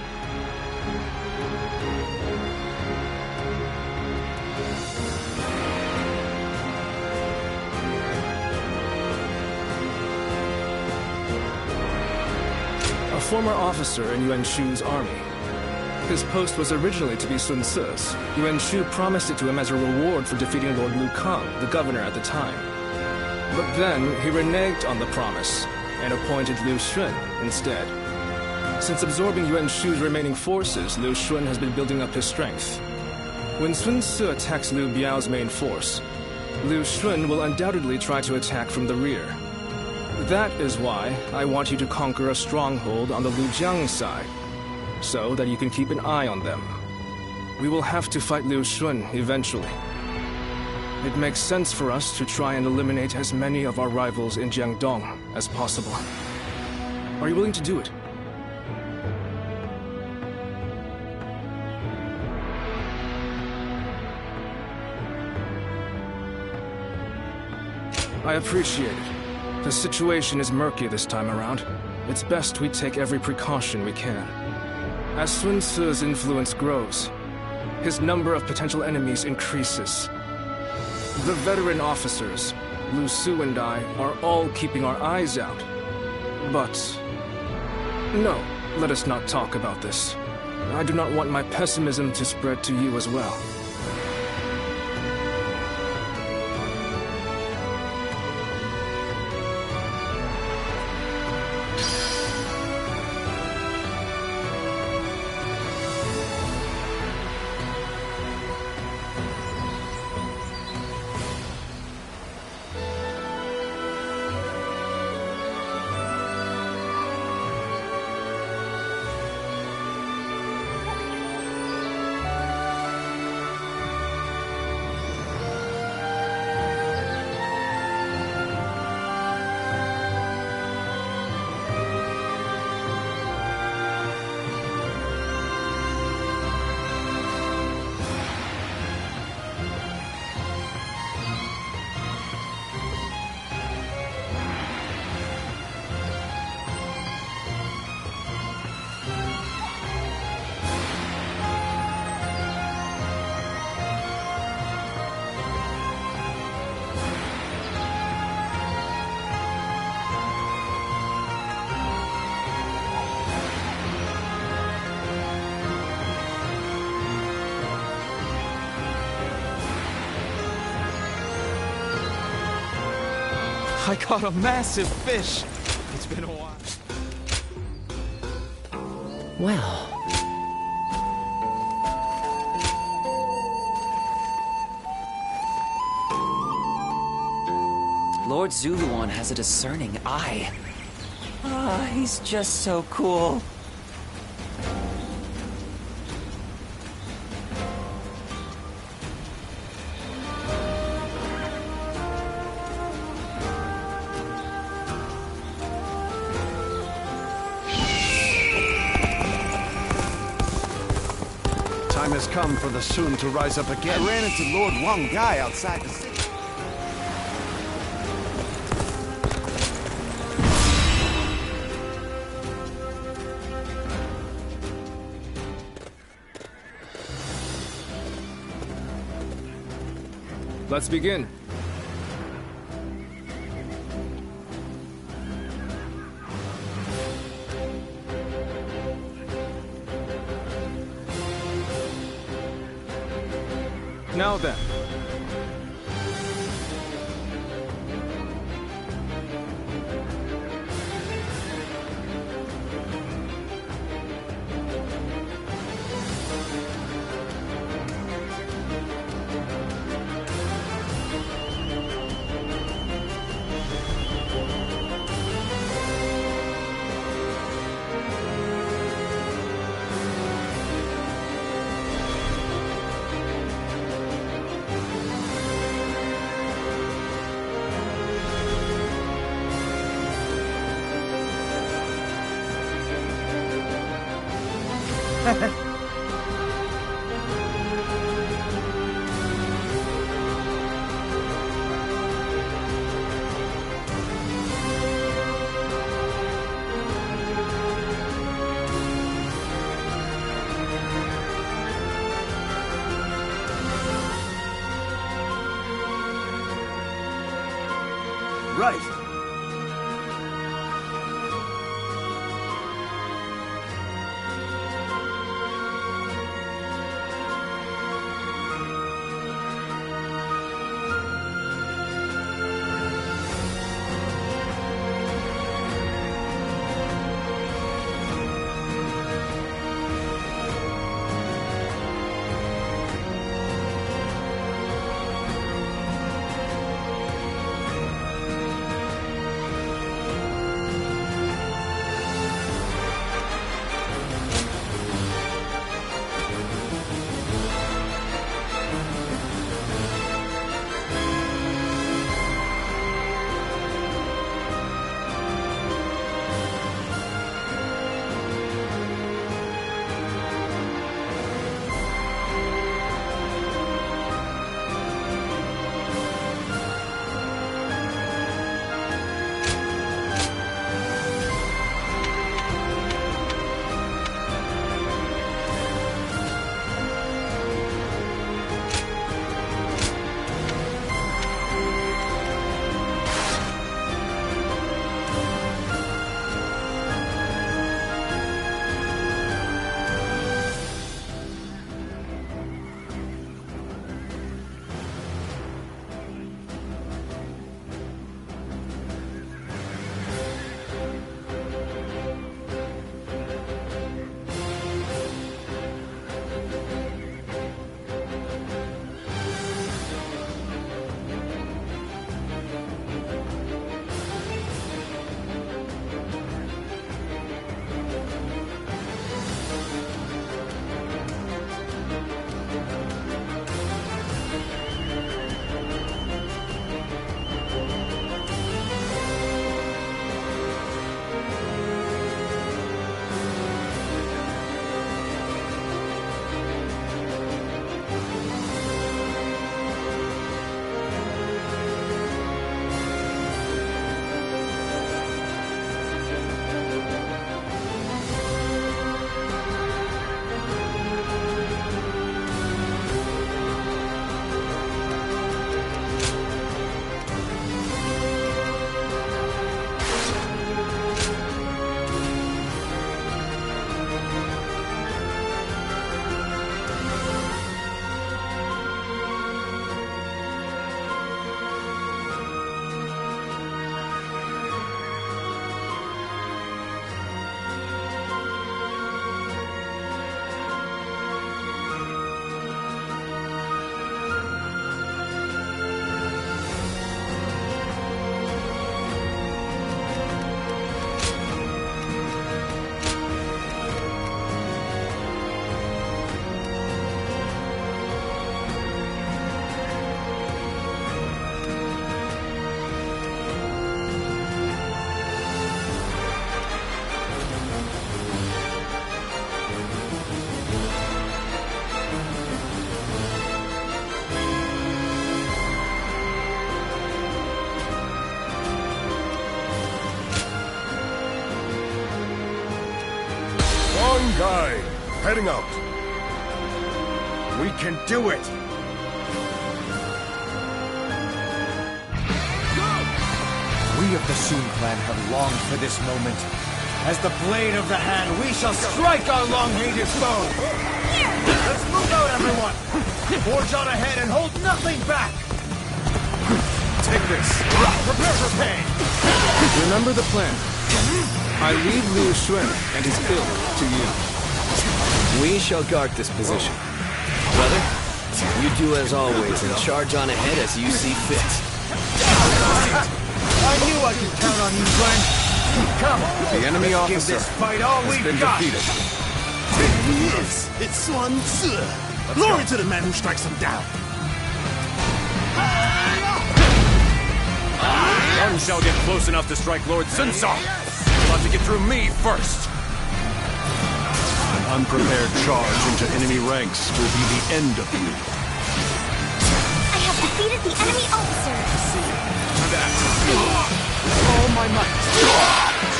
A former officer in Yuan Shu's army. His post was originally to be Sun Ce's. Yuan Shu promised it to him as a reward for defeating Lord Lu Kang, the governor at the time. But then, he reneged on the promise, and appointed Liu Shun instead. Since absorbing Yuan Shu's remaining forces, Liu Shun has been building up his strength. When Sun Ce attacks Liu Biao's main force, Liu Shun will undoubtedly try to attack from the rear. That is why I want you to conquer a stronghold on the Lujiang side, so that you can keep an eye on them. We will have to fight Liu Shun eventually. It makes sense for us to try and eliminate as many of our rivals in Jiangdong as possible. Are you willing to do it? I appreciate it. The situation is murky this time around. It's best we take every precaution we can. As Sun Ce's influence grows, his number of potential enemies increases. The veteran officers, Lu Su and I, are all keeping our eyes out. But... no, let us not talk about this. I do not want my pessimism to spread to you as well. I caught a massive fish. It's been a while. Well... Lord Zuluan has a discerning eye. Ah, he's just so cool. Time has come for the Sun to rise up again. I ran into Lord Wang Gai outside the city. Let's begin. Now then. Right. Fine. Heading out. We can do it! We of the Sun clan have longed for this moment. As the blade of the hand, we shall strike our long-hated foe! Let's move out, everyone! Forge on ahead and hold nothing back! Take this. Prepare for pain! Remember the plan. I leave Liu Xun and his ill to you. We shall guard this position. Brother, you do as always and charge on ahead as you see fit. I knew I could count on you, friend. Come, The enemy let's officer give this fight all has we've been got. defeated. Yes, it's Sun Tzu. Glory to the man who strikes him down. None shall get close enough to strike Lord Sun Tzu. You'll have to get through me first. An unprepared charge into enemy ranks will be the end of you. I have defeated the enemy officer. All my might.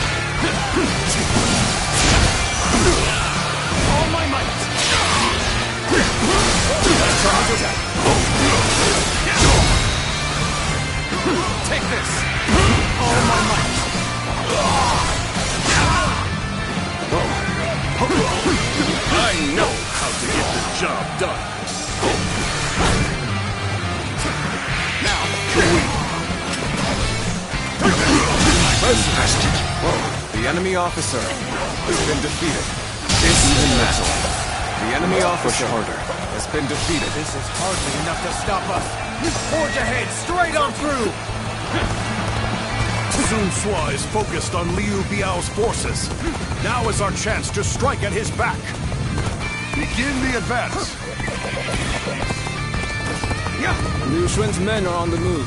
All my might. Take this. All my might. I know how to get the job done. Now, The enemy officer has been defeated. Dismantle. The enemy officer has been defeated. This is hardly enough to stop us. Forge ahead, straight on through. Sun Tzu is focused on Liu Biao's forces. Now is our chance to strike at his back. Begin the advance. Liu Xun's men are on the move.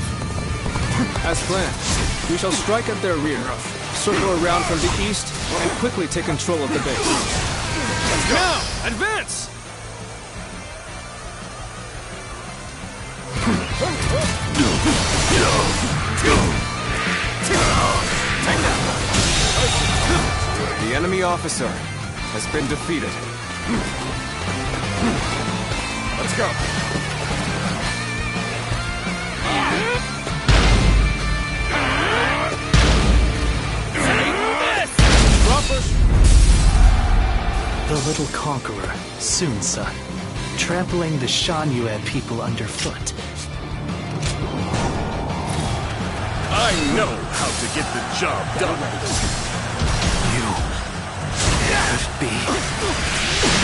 As planned, we shall strike at their rear, circle around from the east, and quickly take control of the base. Now, advance! The enemy officer has been defeated. Let's go. The little conqueror, Sun Tzu, trampling the Shan-Yue people underfoot. I know how to get the job done. You could be...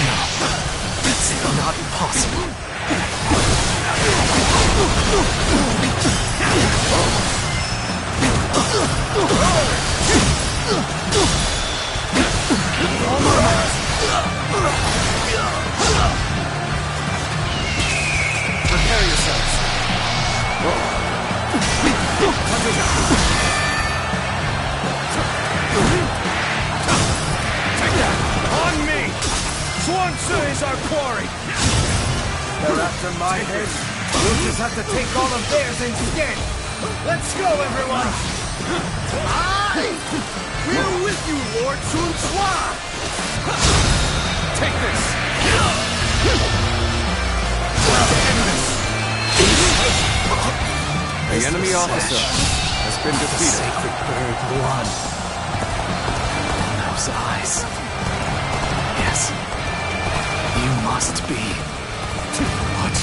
No, it's not possible. Prepare yourselves. On me! Sun Tzu is our quarry! They're after my head. We'll just have to take all of theirs instead. Let's go, everyone! We're with you, Lord Sun Tzu. Take this. The enemy officer has been defeated. Sacred bird one. Those eyes. Yes. You must be. What?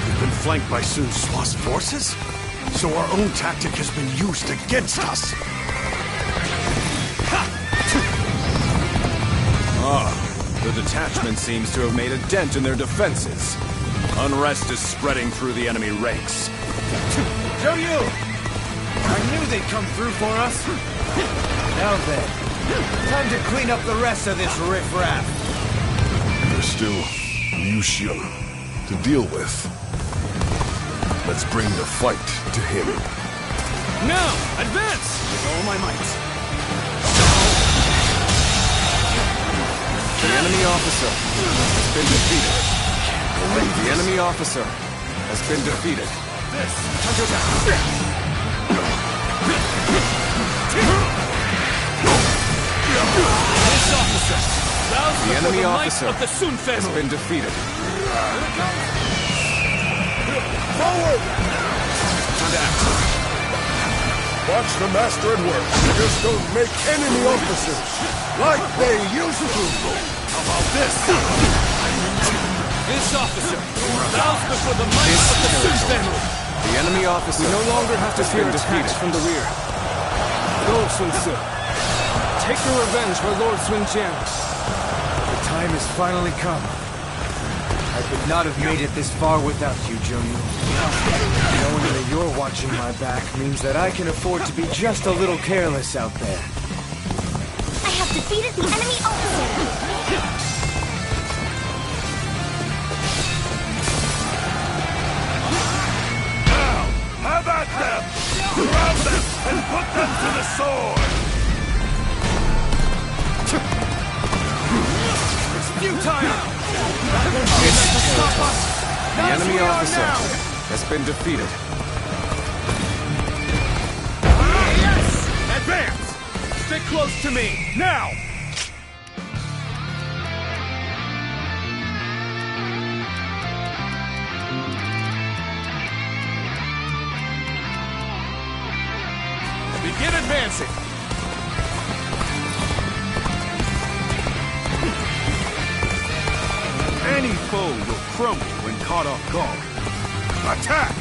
We've been flanked by Sun Tzu's forces? So our own tactic has been used against us. The detachment seems to have made a dent in their defenses. Unrest is spreading through the enemy ranks. Show you! I knew they'd come through for us. Now then, time to clean up the rest of this riffraff. There's still Liu Xun to deal with. Let's bring the fight to him. Now, advance! With all my might. The enemy officer has been defeated. The enemy officer has been defeated. This officer The enemy officer has been defeated. Forward! Watch the master at work. Just don't make enemy officers like they used to. How about this? This officer bows before the might of the Sun family. The enemy officer no longer have to fear attacks from the rear. Go, Sun Tzu. Take your revenge for Lord Sun Jian. The time has finally come. I could not have made it this far without you, Jonu. Knowing that you're watching my back means that I can afford to be just a little careless out there. I have defeated the enemy officer! Have at them! Grab them and put them to the sword! It's futile! That won't be enough to stop us! The enemy officer has been defeated. Yes! Advance! Stick close to me, now! Begin advancing! Any foe will crumble when caught off guard. Attack!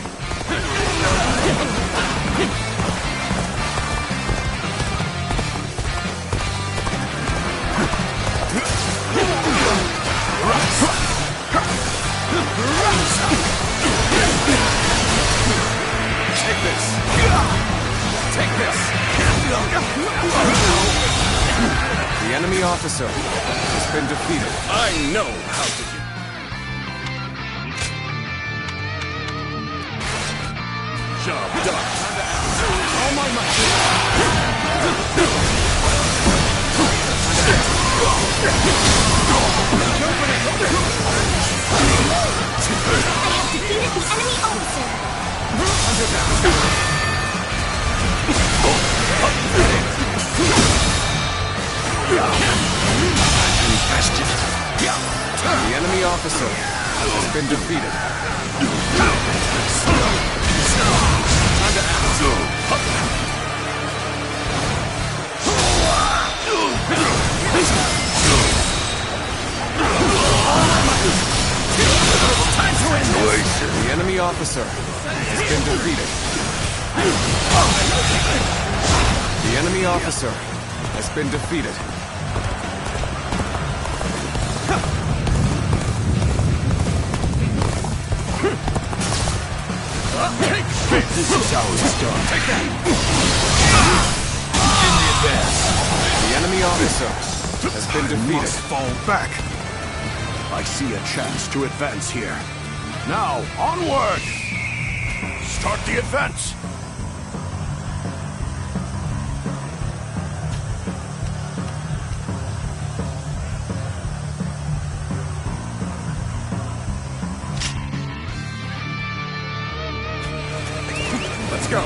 Take this! Take this! The enemy officer has been defeated. I know how to do. Job done. All my might! I have defeated the enemy officer! The enemy officer has been defeated. The enemy officer has been defeated. The enemy officer has been defeated. This is how it's done. Take that! In the advance. The enemy officer has been defeated. Must fall back. I see a chance to advance here. Now, onward! Start the advance! Let's go!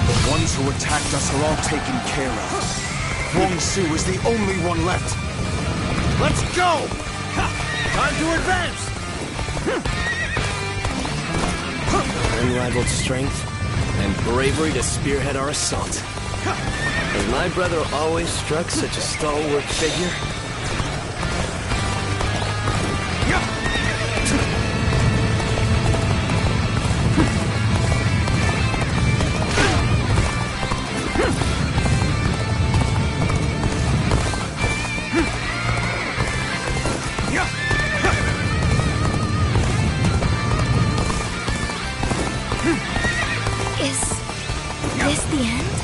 The ones who attacked us are all taken care of. Wong Su is the only one left. Let's go! Time to advance! Unrivaled strength and bravery to spearhead our assault. Has my brother always struck such a stalwart figure? Is this the end?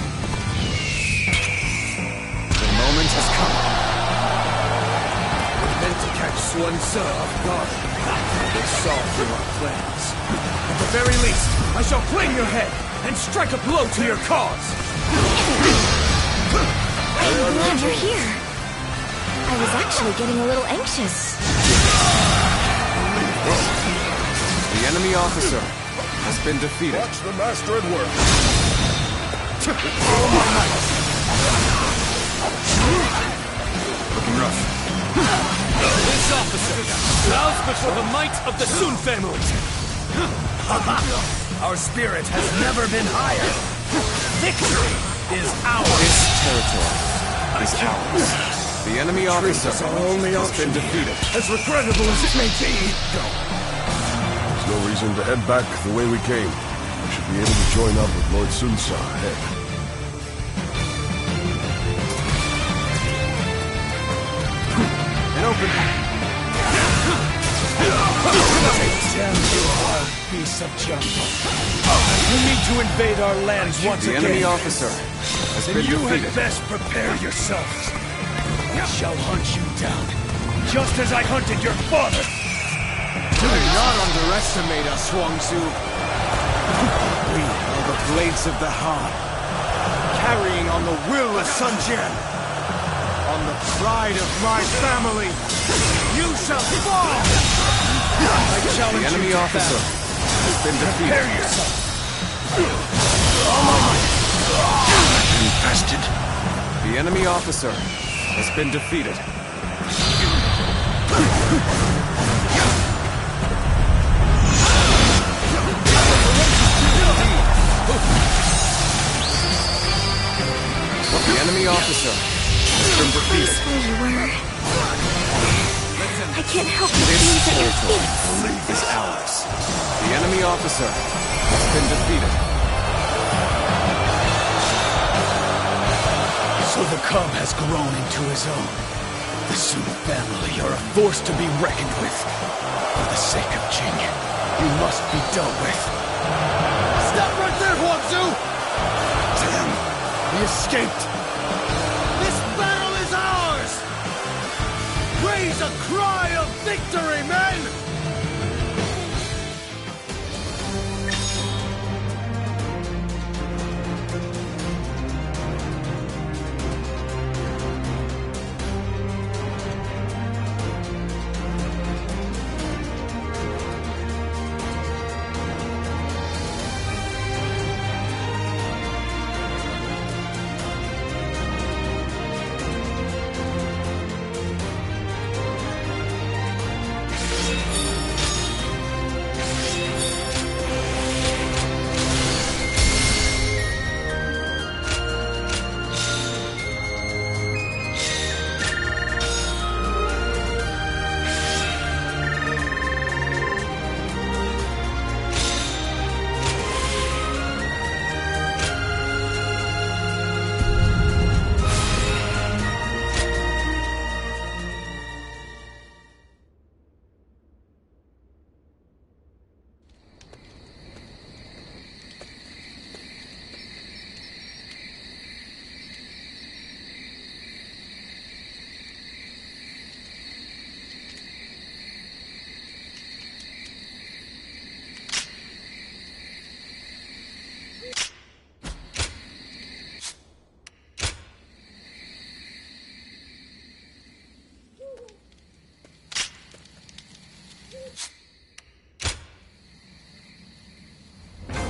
The moment has come. Meant to catch Sun Tzu off guard. They saw through our plans. At the very least, I shall fling your head and strike a blow to your cause! I'm glad you're here. I was actually getting a little anxious. The enemy officer has been defeated. Watch the master at work. All my might. Looking rough. This officer bows before the might of the Sun family. Our spirit has never been higher. Victory is ours. This territory is ours. The enemy officer has been defeated. As regrettable as it may be. There's no reason to head back the way we came. We should be able to join up with Lord Sunsa ahead. An open. Damn you, wild beasts of jungle. You need to invade our lands once again. The enemy officer has been you defeated. had best prepare yourselves. We shall hunt you down, just as I hunted your father. Do not underestimate us, Huangzu. We are the Blades of the Han, carrying on the will of Sun Jian. On the pride of my family, you shall fall! I challenge the enemy you to officer has been defeated. Prepare yourself! Infested. The enemy officer has been defeated. The enemy officer has been defeated. Nice where you were. I can't help but gaze at your feet. Is ours. The enemy officer has been defeated. So the cub has grown into his own. The Sun family are a force to be reckoned with. For the sake of Jing, you must be dealt with. Stop right there, Huangzu! Damn, he escaped. This battle is ours! Raise a cry of victory, men!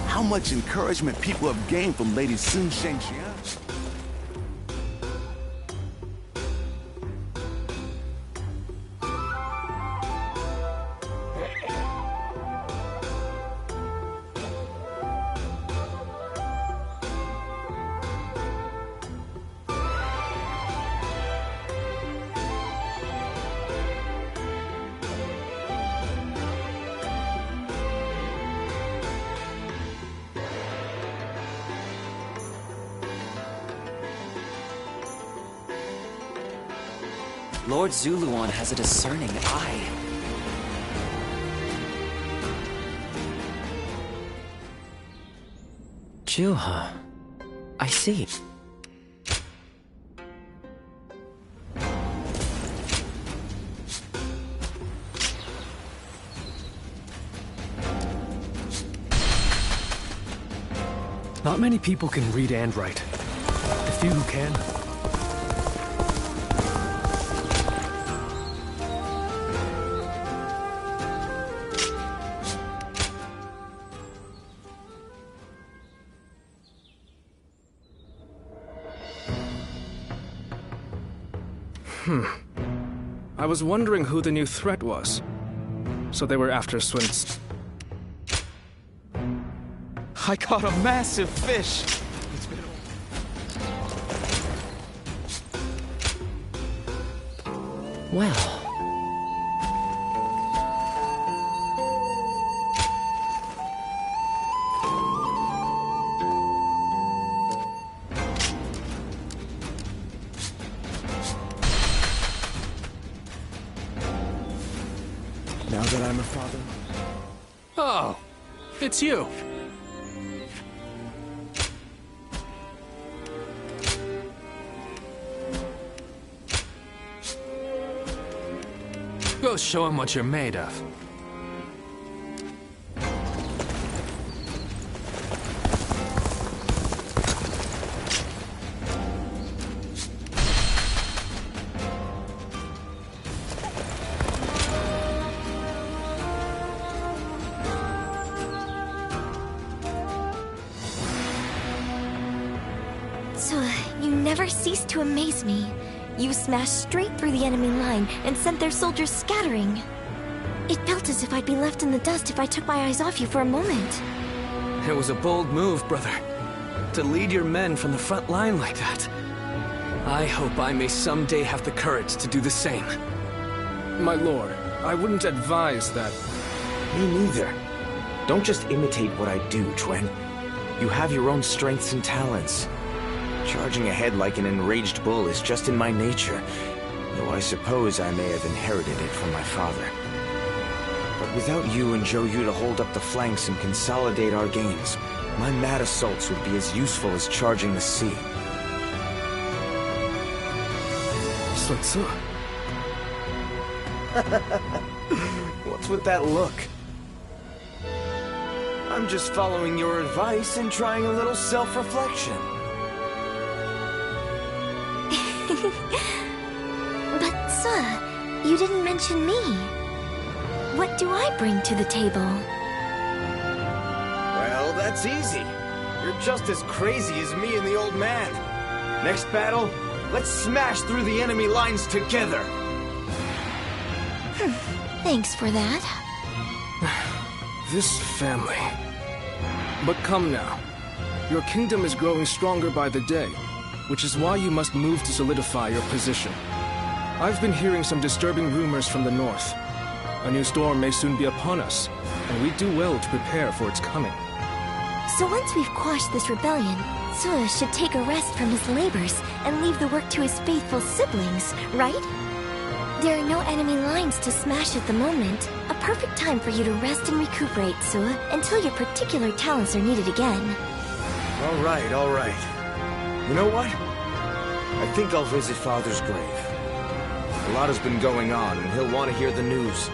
How much encouragement people have gained from Lady Sun Shangxian. Lord Zuluan has a discerning eye. Juha. I see. Not many people can read and write. The few who can I was wondering who the new threat was. So they were after Sun... I caught a massive fish! Well... Now that I'm a father... Oh, it's you. Go show him what you're made of. So, you never cease to amaze me. You smashed straight through the enemy line and sent their soldiers scattering. It felt as if I'd be left in the dust if I took my eyes off you for a moment. It was a bold move, brother. To lead your men from the front line like that. I hope I may someday have the courage to do the same. My lord, I wouldn't advise that. Me neither. Don't just imitate what I do, Chuen. You have your own strengths and talents. Charging ahead like an enraged bull is just in my nature, though I suppose I may have inherited it from my father. But without you and Zhou Yu to hold up the flanks and consolidate our gains, my mad assaults would be as useful as charging the sea. Sun Ce. What's with that look? I'm just following your advice and trying a little self-reflection. But, sir, you didn't mention me. What do I bring to the table? Well, that's easy. You're just as crazy as me and the old man. Next battle, let's smash through the enemy lines together. Thanks for that. This family. But come now. Your kingdom is growing stronger by the day, which is why you must move to solidify your position. I've been hearing some disturbing rumors from the north. A new storm may soon be upon us, and we do well to prepare for its coming. So once we've quashed this rebellion, Ce should take a rest from his labors and leave the work to his faithful siblings, right? There are no enemy lines to smash at the moment. A perfect time for you to rest and recuperate, Ce, until your particular talents are needed again. All right, all right. You know what? I think I'll visit Father's grave. A lot has been going on, and he'll want to hear the news.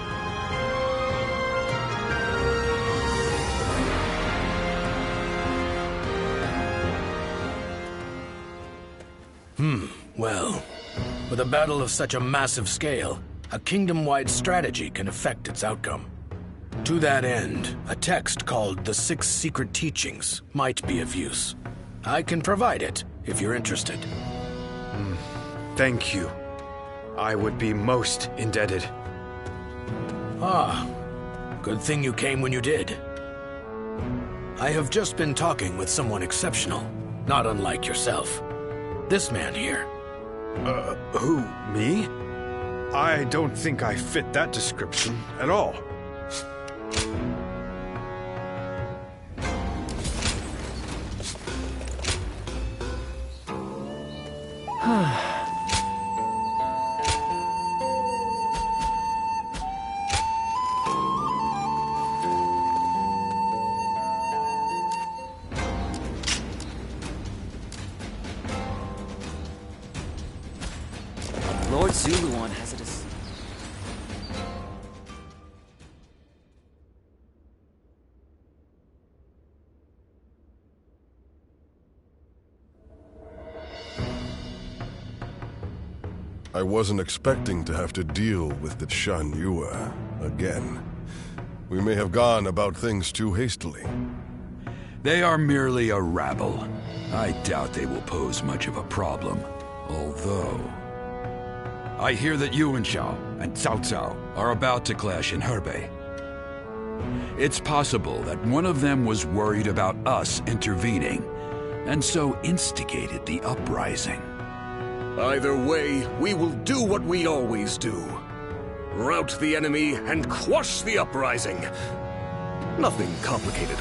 Well, with a battle of such a massive scale, a kingdom-wide strategy can affect its outcome. To that end, a text called The 6 Secret Teachings might be of use. I can provide it, if you're interested. Thank you. I would be most indebted. Ah, good thing you came when you did. I have just been talking with someone exceptional, not unlike yourself. This man here. Who, me? I don't think I fit that description at all. Lord Zuluan has it as... I wasn't expecting to have to deal with the Shan Yue again. We may have gone about things too hastily. They are merely a rabble. I doubt they will pose much of a problem, although... I hear that Yuan Shao and Cao Cao are about to clash in Hebei. It's possible that one of them was worried about us intervening, and so instigated the uprising. Either way, we will do what we always do. Rout the enemy and quash the uprising. Nothing complicated.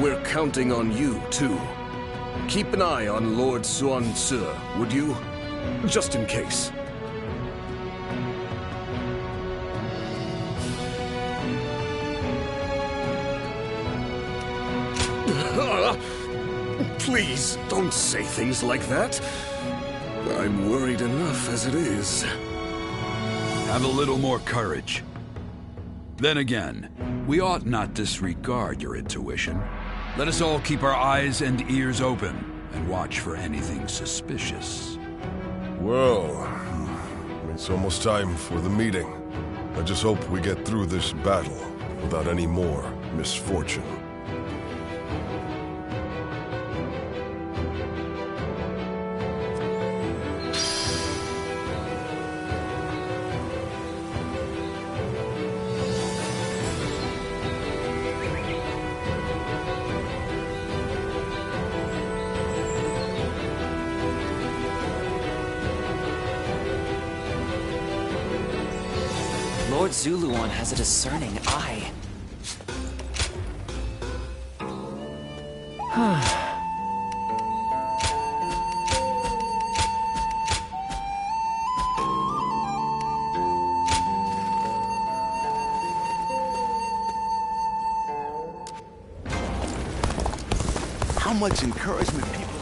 We're counting on you, too. Keep an eye on Lord Xuan Ce, would you? Just in case. Please, don't say things like that. I'm worried enough as it is. Have a little more courage. Then again, we ought not disregard your intuition. Let us all keep our eyes and ears open and watch for anything suspicious. Well, it's almost time for the meeting. I just hope we get through this battle without any more misfortune. Lord Zuluan has a discerning eye. How much encouragement people...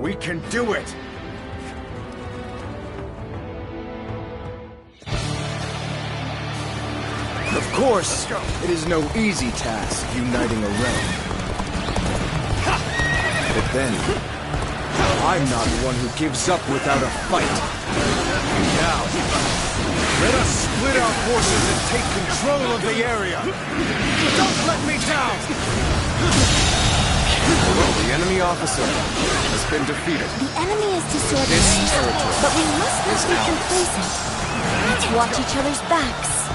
We can do it! Of course, it is no easy task uniting a realm. But then, I'm not one who gives up without a fight. Now, let us split our forces and take control of the area! Don't let me down! The enemy officer has been defeated. The enemy is disorganized, but we must not be complacent. Let's watch each other's backs.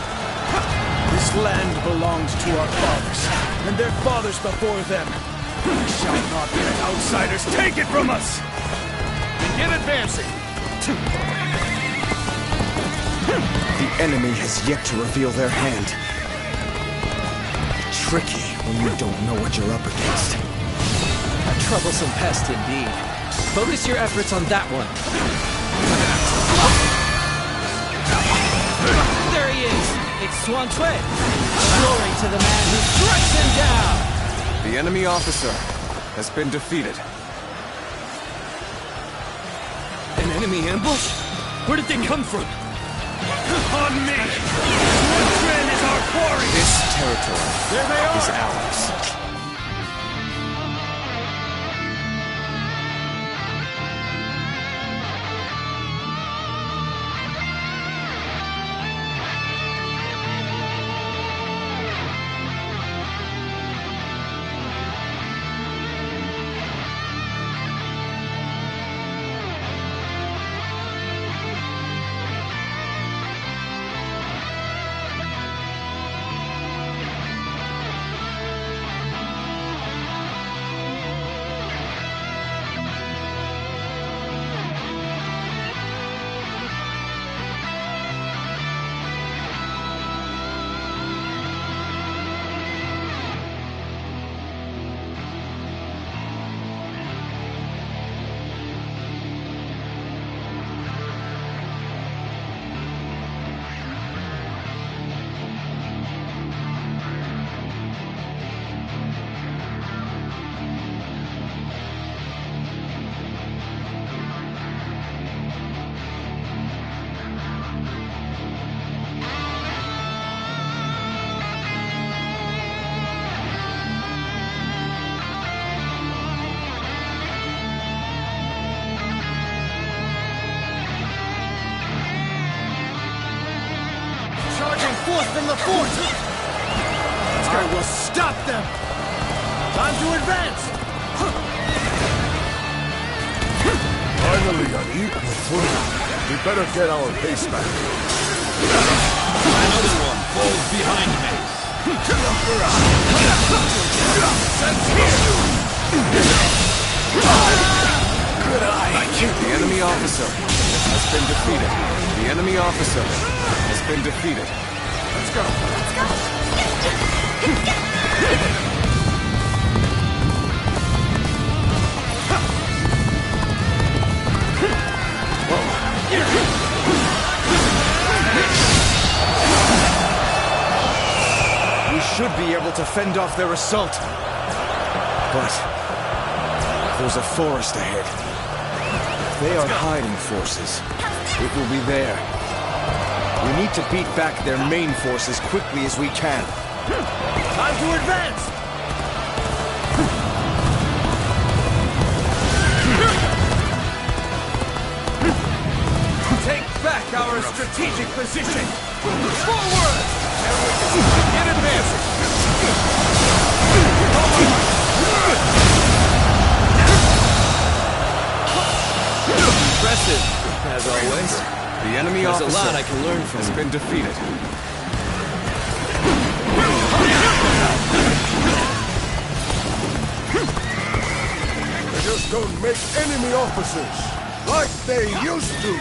This land belongs to our fathers, and their fathers before them. We shall not let outsiders take it from us! Begin advancing! The enemy has yet to reveal their hand. Tricky when you don't know what you're up against. A troublesome pest indeed. Focus your efforts on that one. There he is! It's Xuan Cui! Glory to the man who strikes him down! The enemy officer has been defeated. An enemy ambush? Where did they come from? On me! Xuan is our quarry! This territory There they are! is ours. will stop them! Time to advance! Finally, on equal footing. We better get our pace back. Another one falls behind me. Good eye. The enemy officer has been defeated. The enemy officer has been defeated. Let's go. Let's go. We should be able to fend off their assault. But there's a forest ahead. If they are hiding forces, it will be there. We need to beat back their main force as quickly as we can. Time to advance! Take back our strategic position! Forward! In advance! Impressive, as always. The enemy There's officer a lot I can learn from has been defeated. They just don't make enemy officers like they used to.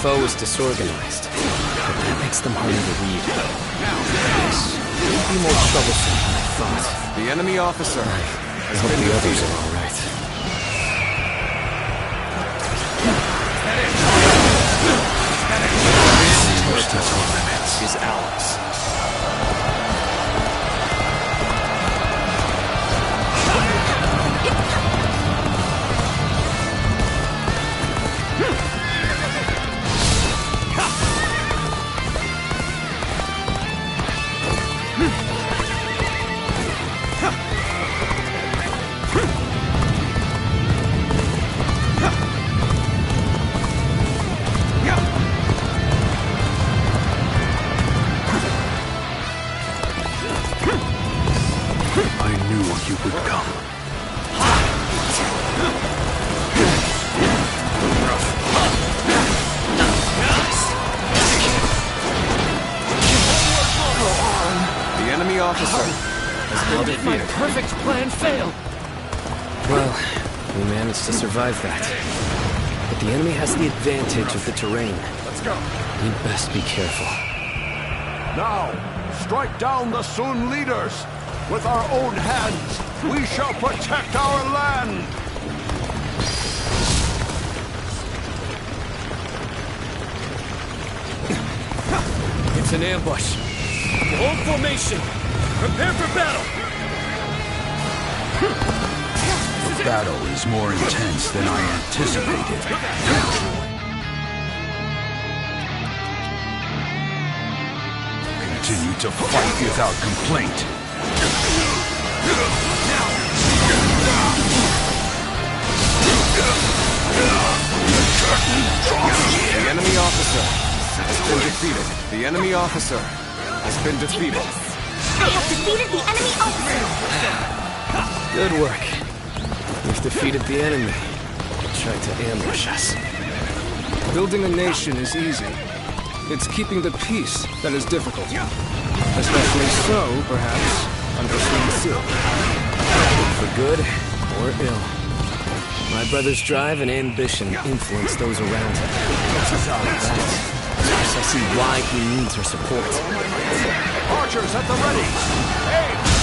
The foe is disorganized. That makes them harder to read. This will be more troublesome than I thought. The enemy officer I has hope been the others defeated. are all right. This is ours. I knew you would come. The enemy officer has been defeated. Perfect plan fail. Well, we managed to survive that. But the enemy has the advantage of the terrain. Let's go. We'd best be careful. Now, strike down the Sun leaders. With our own hands, we shall protect our land. It's an ambush. Hold formation. Prepare for battle. The battle is more intense than I anticipated. Continue to fight without complaint. The enemy officer has been defeated. The enemy officer has been defeated. I have defeated the enemy officer! Good work. We've defeated the enemy. They tried to ambush us. Building a nation is easy. It's keeping the peace that is difficult. Especially so, perhaps, under Sun Tzu. For good or ill. My brother's drive and ambition influence those around him. That, I see why he needs our support. Archers at the ready. Aim!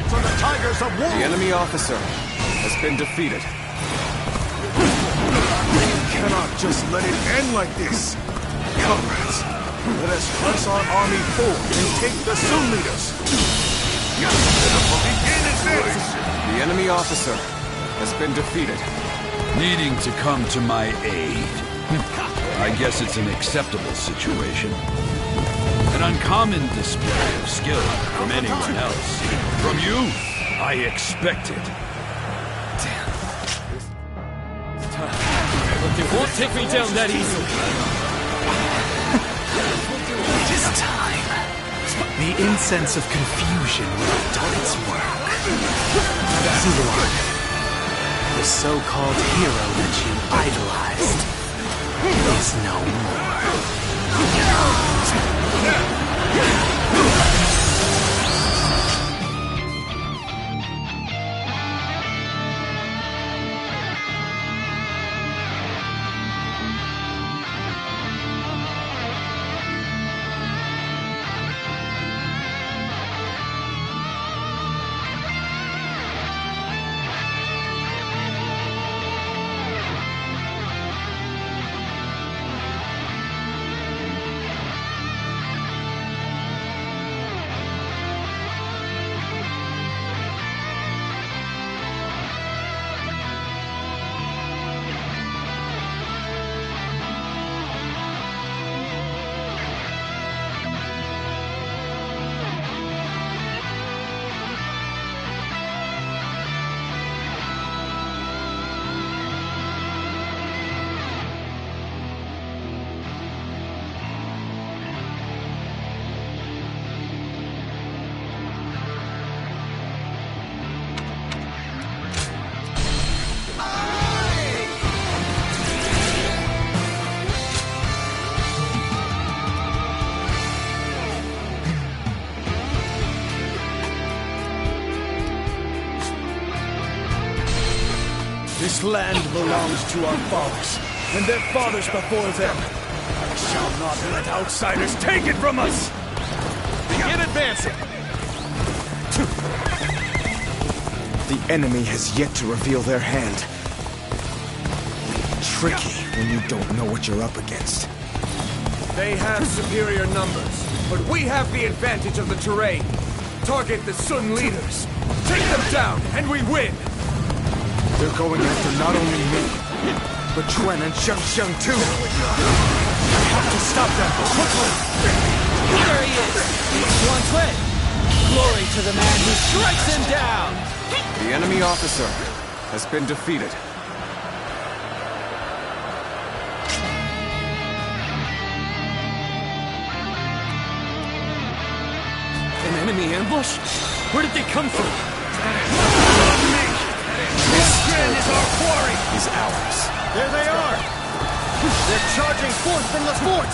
assaults on the Tigers of War! The enemy officer has been defeated. We cannot just let it end like this. Comrades, let us press our army forward and take the Sun leaders. The enemy officer has been defeated. Needing to come to my aid. I guess it's an acceptable situation. An uncommon display of skill from anyone else. From you, I expect it. But they won't take me down that easily. This time, the incense of confusion will have done its work. Zuluan, the so-called hero that you idolized, is no more. This land belongs to our fathers, and their fathers before them. We shall not let outsiders take it from us! Begin advancing! The enemy has yet to reveal their hand. Tricky when you don't know what you're up against. They have superior numbers, but we have the advantage of the terrain. Target the Sun leaders. Take them down, and we win! They're going after not only me, but Quan and Xiang too. I have to stop them, quickly! There he is! Yuan Quan! Glory to the man who strikes him down! The enemy officer has been defeated. An enemy ambush? Where did they come from? This land is our quarry! Is ours. There they are! They're charging forth from the fort!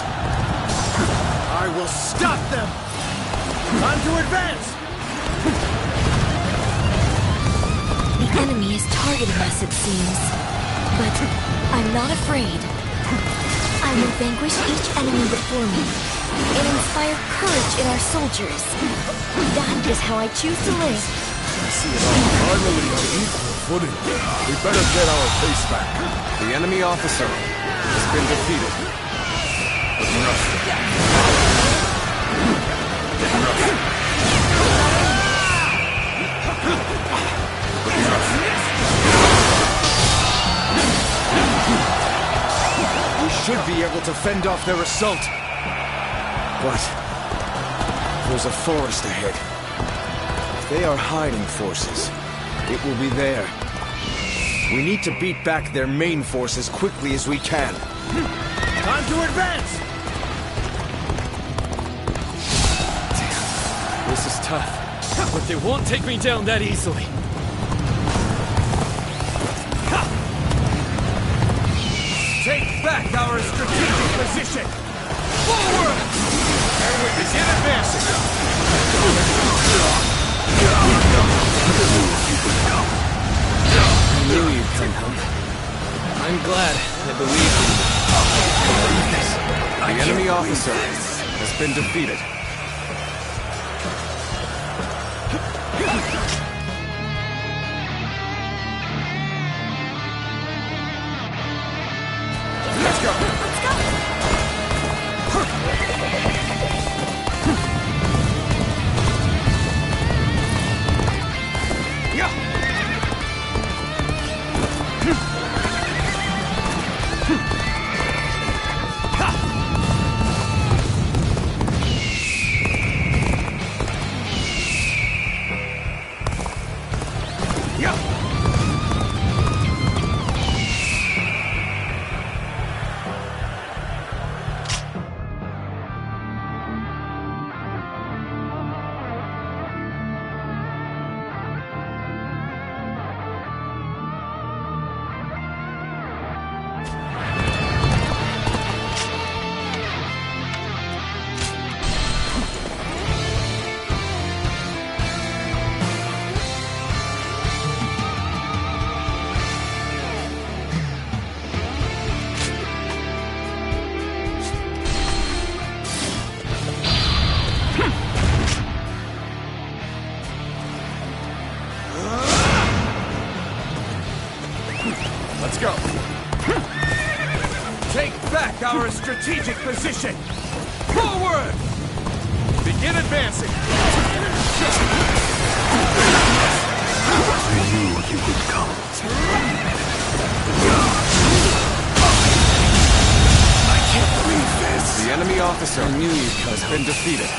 I will stop them! Time to advance! The enemy is targeting us, it seems. But I'm not afraid. I will vanquish each enemy before me and inspire courage in our soldiers. That is how I choose to live. I see it all. Finally on equal footing. We better get our pace back. The enemy officer has been defeated. We should be able to fend off their assault. But there's a forest ahead. If they are hiding forces, it will be there. We need to beat back their main force as quickly as we can. Time to advance! This is tough, but they won't take me down that easily. Take back our strategic position! Forward! And we begin advancing! I knew you'd come help. I'm glad I believed in you. The enemy officer has been defeated. Let's go! Take back our strategic position! Forward! Begin advancing! I knew you would come. I can't believe this! The enemy officer has been defeated.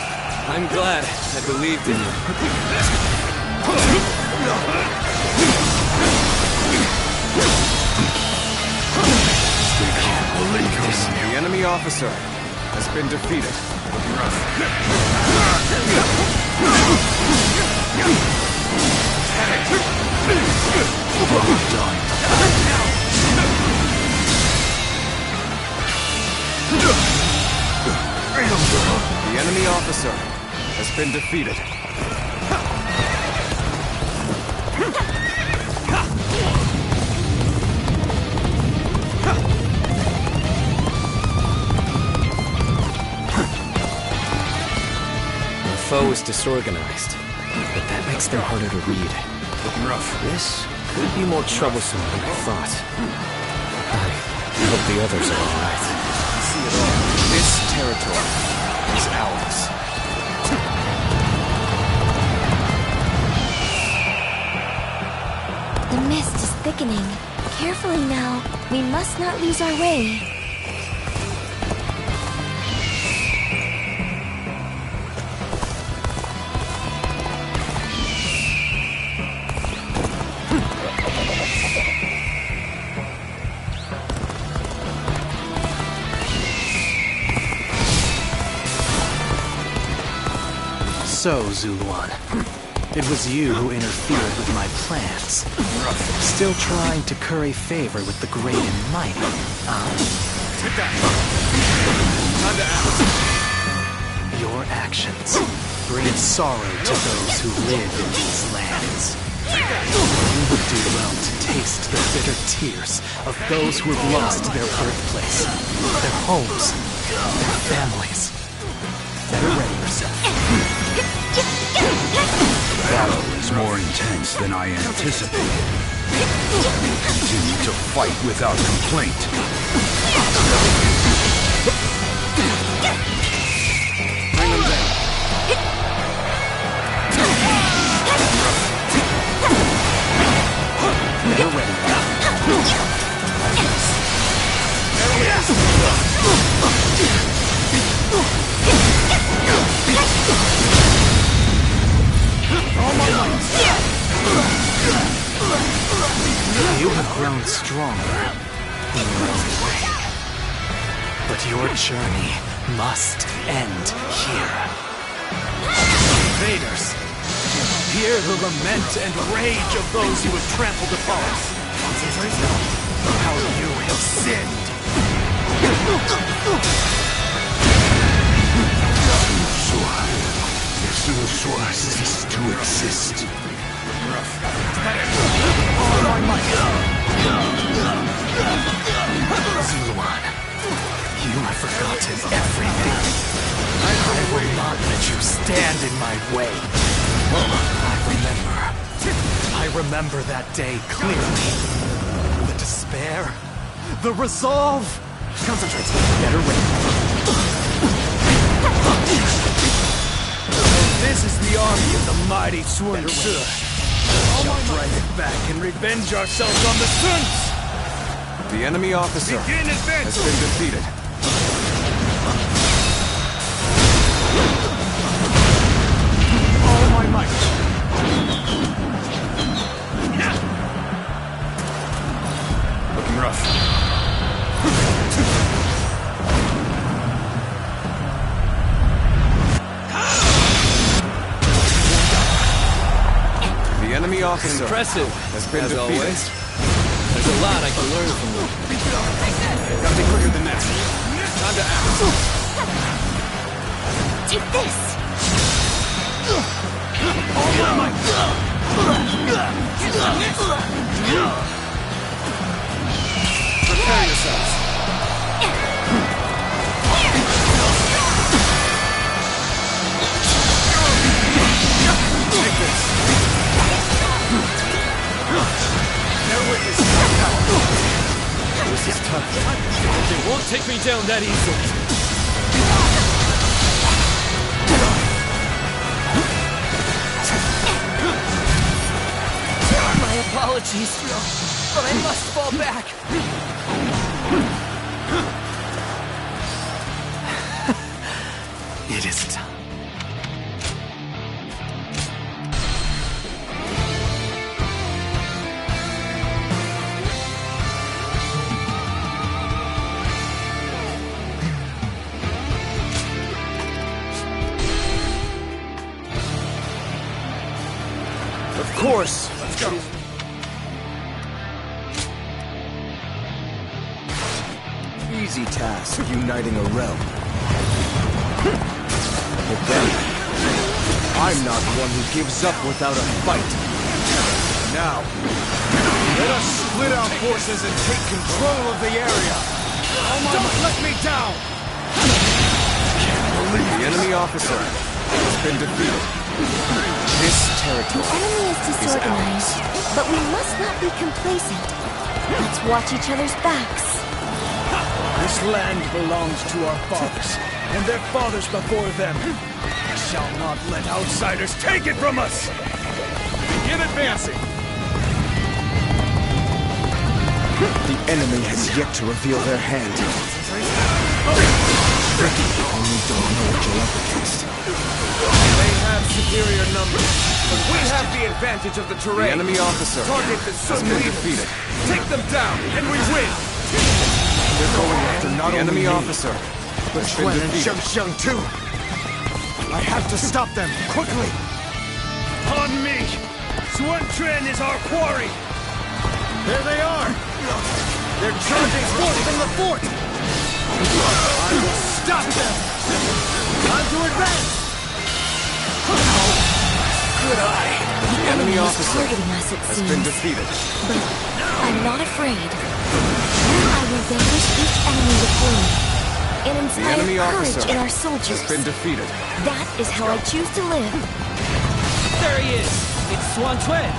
I'm glad I believed in you. The enemy officer has been defeated. The enemy officer has been defeated. The foe is disorganized, but that makes them harder to read. Looking rough. This could be more troublesome than I thought. I hope the others are all right. I see it all. This territory is ours. The mist is thickening. Carefully now. We must not lose our way. So, Zuluan, it was you who interfered with my plans. Still trying to curry favor with the great and mighty, Sit down. Time to act. Your actions bring sorrow to those who live in these lands. You would do well to taste the bitter tears of those who have lost their birthplace, their homes, their families. Better ready yourself. The battle is more intense than I anticipated. Continue to fight without complaint. Bring them down. Better ready. You have grown stronger in your own way. But your journey must end here. Invaders, hear the lament and rage of those you have trampled upon. How you have sinned. Sua cease to exist. Zuluan, you have forgotten everything. I will not let you stand in my way. I remember that day clearly. The despair, the resolve. Concentrate. Better This is the army of the mighty Sun Tzu. We shall drive it back and revenge ourselves on the Suns! The enemy officer Begin advancing! has been defeated. All my might! Looking rough. The enemy officer Impressive, has been as defeated. always. There's a lot I can learn from you. Gotta be quicker than that. Time to act. Take this! All my might! Prepare yourselves. Take this. Bear witness to my power. Won't take me down that easily. My apologies, but I must fall back. It is time. Of course. Let's go. Easy task, uniting a realm. But then, I'm not one who gives up without a fight. Now, let us split our forces and take control of the area. Don't let me down! The enemy officer has been defeated. This territory The enemy is disorganized, but we must not be complacent. Let's watch each other's backs. This land belongs to our fathers, and their fathers before them. We shall not let outsiders take it from us! Begin advancing! The enemy has yet to reveal their hand. Only don't know what you're up against. They have superior numbers, but we have the advantage of the terrain. The enemy officer Target the has been defeated. Take them down, and we win! They're going after not the only enemy me, officer but has been Xuan and defeated. Sheng too. I have to stop them, quickly! On me! Xuan Quan is our quarry! There they are! They're charging forth from the fort! I will stop them! Time to advance! Good eye. The enemy is officer targeting us, it has seems. been defeated. But I'm not afraid. I will vanquish each enemy before me and The inspire enemy courage officer in our soldiers. has been defeated. That is how I choose to live. There he is! It's Xuan Quan!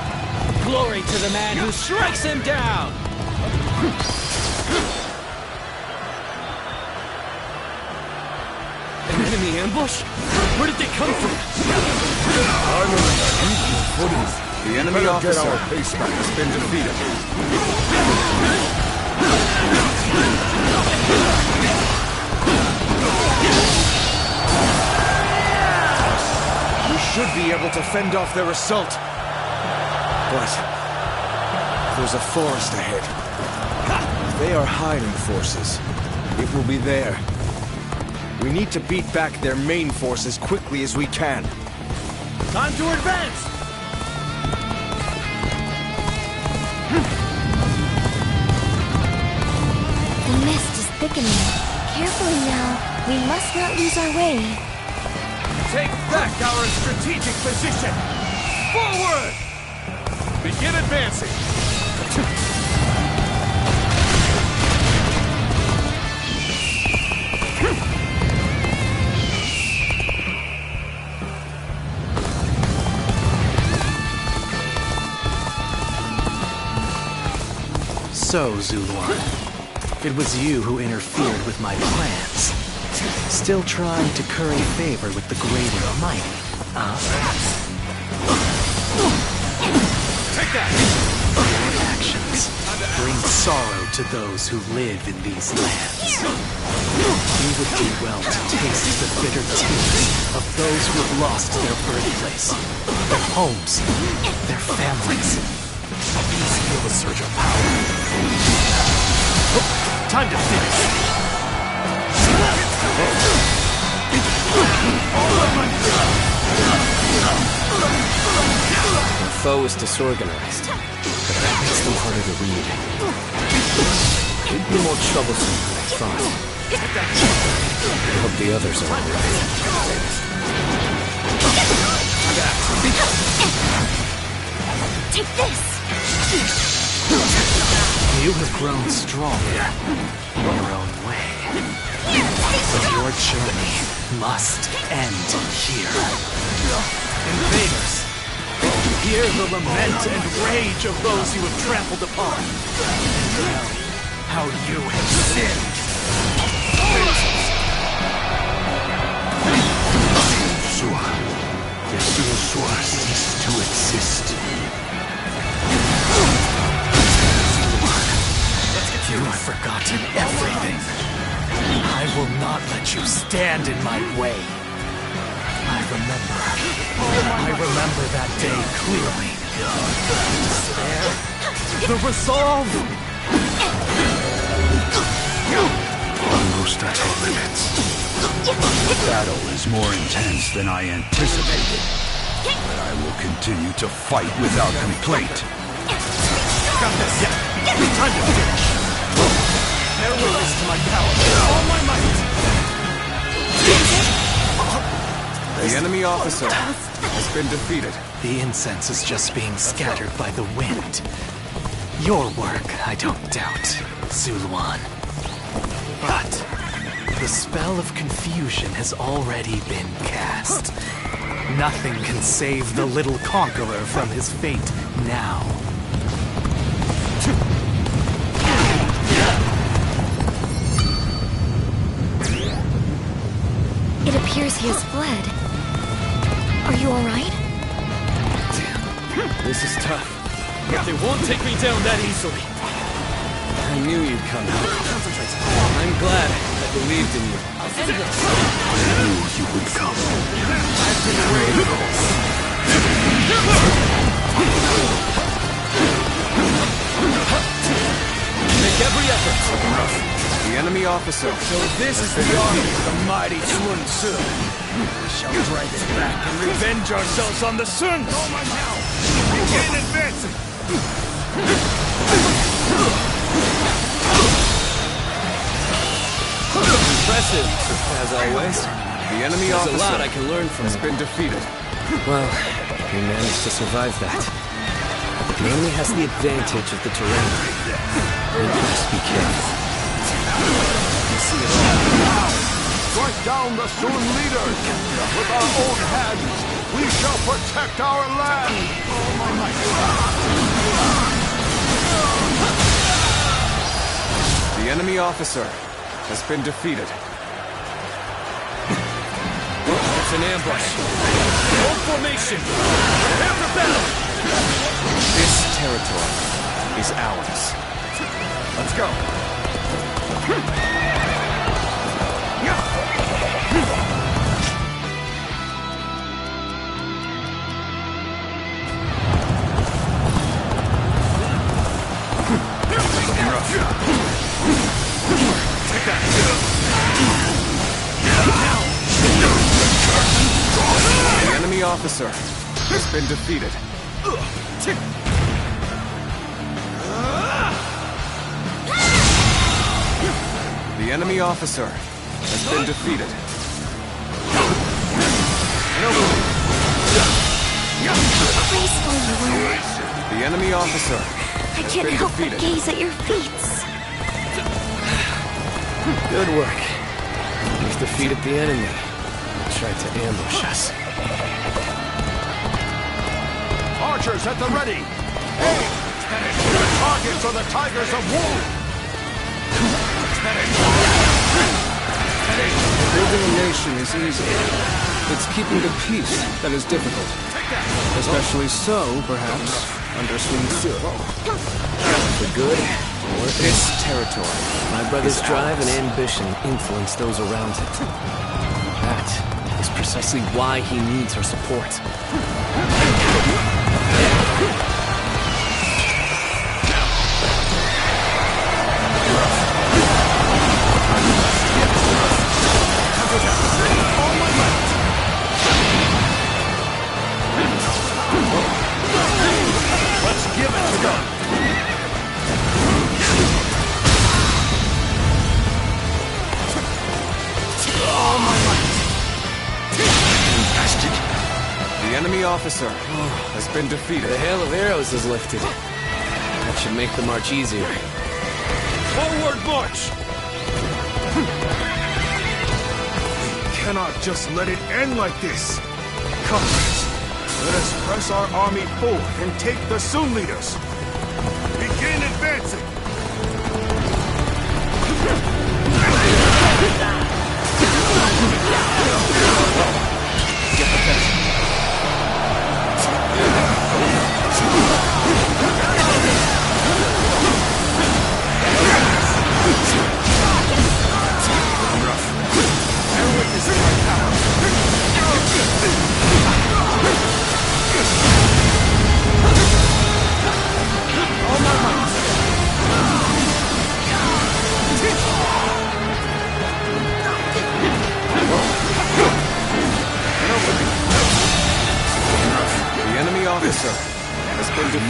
Glory to the man who strikes him down! An enemy ambush? Where did they come from? I'm on an equal footing. The enemy Better officer get our pace back. has been defeated. We should be able to fend off their assault. But there's a forest ahead. If they are hiding forces, it will be there. We need to beat back their main force as quickly as we can. Time to advance! The mist is thickening. Carefully now. We must not lose our way. Take back our strategic position! Forward! Begin advancing! So, Zuluan, it was you who interfered with my plans. Still trying to curry favor with the great and mighty, huh? Take that! Your actions bring sorrow to those who live in these lands. You would do well to taste the bitter tears of those who have lost their birthplace, their homes, their families. Please feel the surge of power. Time to finish. The foe is disorganized, but that makes them harder to read. Could be more troublesome than I thought. I hope the others are alright. Take this! You have grown stronger in your own way. But your journey must end here. Invaders! Hear the lament and rage of those you have trampled upon. And know how you have sinned. Cease to exist. You have forgotten everything. I will not let you stand in my way. I remember that day clearly. The despair, the resolve. Almost at our limits. The battle is more intense than I anticipated. But I will continue to fight without complaint. Got this. Yeah. Time to finish. Bear witness to my power. All my might. The enemy officer has been defeated. The incense is just being scattered by the wind. Your work, I don't doubt, Zuluan. But the spell of confusion has already been cast. Nothing can save the little conqueror from his fate now. It appears he has fled. Are you alright? This is tough. But they won't take me down that easily. I knew you'd come out. I'm glad I believed in you. I knew you would come. I've been waiting. Make every effort. The enemy officer. So this is the army of the mighty Sun Tzu. We shall drive it back and revenge ourselves on the Sun. Begin advancing. Impressive, as always. The enemy There's officer a lot I can learn from has been defeated. Well, he managed to survive that. Mainly has the advantage of the terrain. We must be careful. You see it all. Strike down the Sun leaders! With our own hands, we shall protect our land! The enemy officer has been defeated. It's an ambush. Hold formation. Prepare for battle. This territory is ours. Let's go. Take that. The enemy officer has been defeated. The enemy officer has been defeated. Graceful you were. The enemy officer I can't help but gaze at your feats. Good work. We've defeated the enemy. They tried to ambush us. Archers at the ready! Hey! The targets are the tigers of war! Building a nation is easy. It's keeping the peace that is difficult. Especially so, perhaps, under Sun Tzu. For good or this territory. My brother's drive and ambition influence those around him. That is precisely why he needs our support. Let's give it to them. All my might. Bastard. The enemy officer has been defeated. The hail of arrows is lifted. That should make the march easier. Forward march! We cannot just let it end like this. Comrades, let us press our army forward and take the Sun leaders. Begin advancing!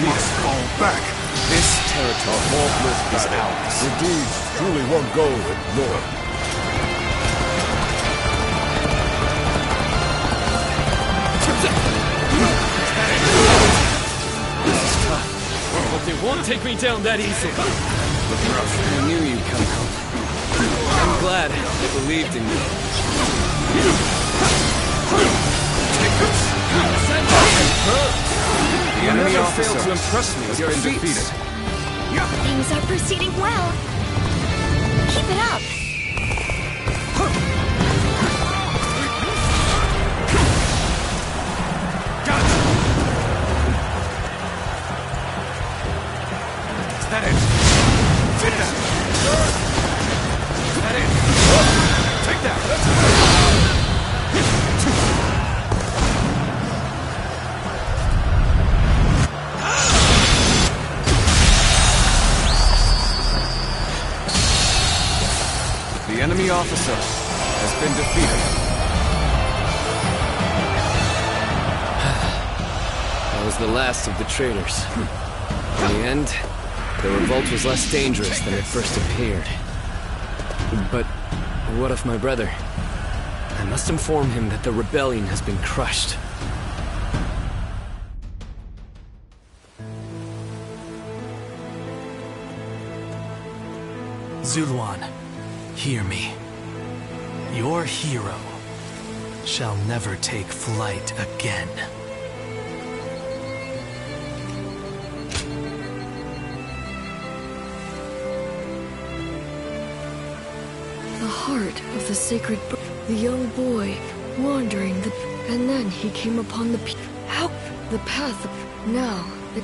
must fall back. This territory is ours. Your deeds truly won't go ignored. This is tough. But they won't take me down that easy. I knew you'd come help. I'm glad they believed in you. The enemy officer to impress me has been defeated. Things are proceeding well. Keep it up. Is that it? Take that! Is that it? Take that! The enemy officer has been defeated. That was the last of the traitors. In the end, the revolt was less dangerous than it first appeared. But what of my brother? I must inform him that the rebellion has been crushed. Zuluan, hear me. Your hero shall never take flight again. The heart of the sacred book. The young boy wandering and then he came upon the how the path of now the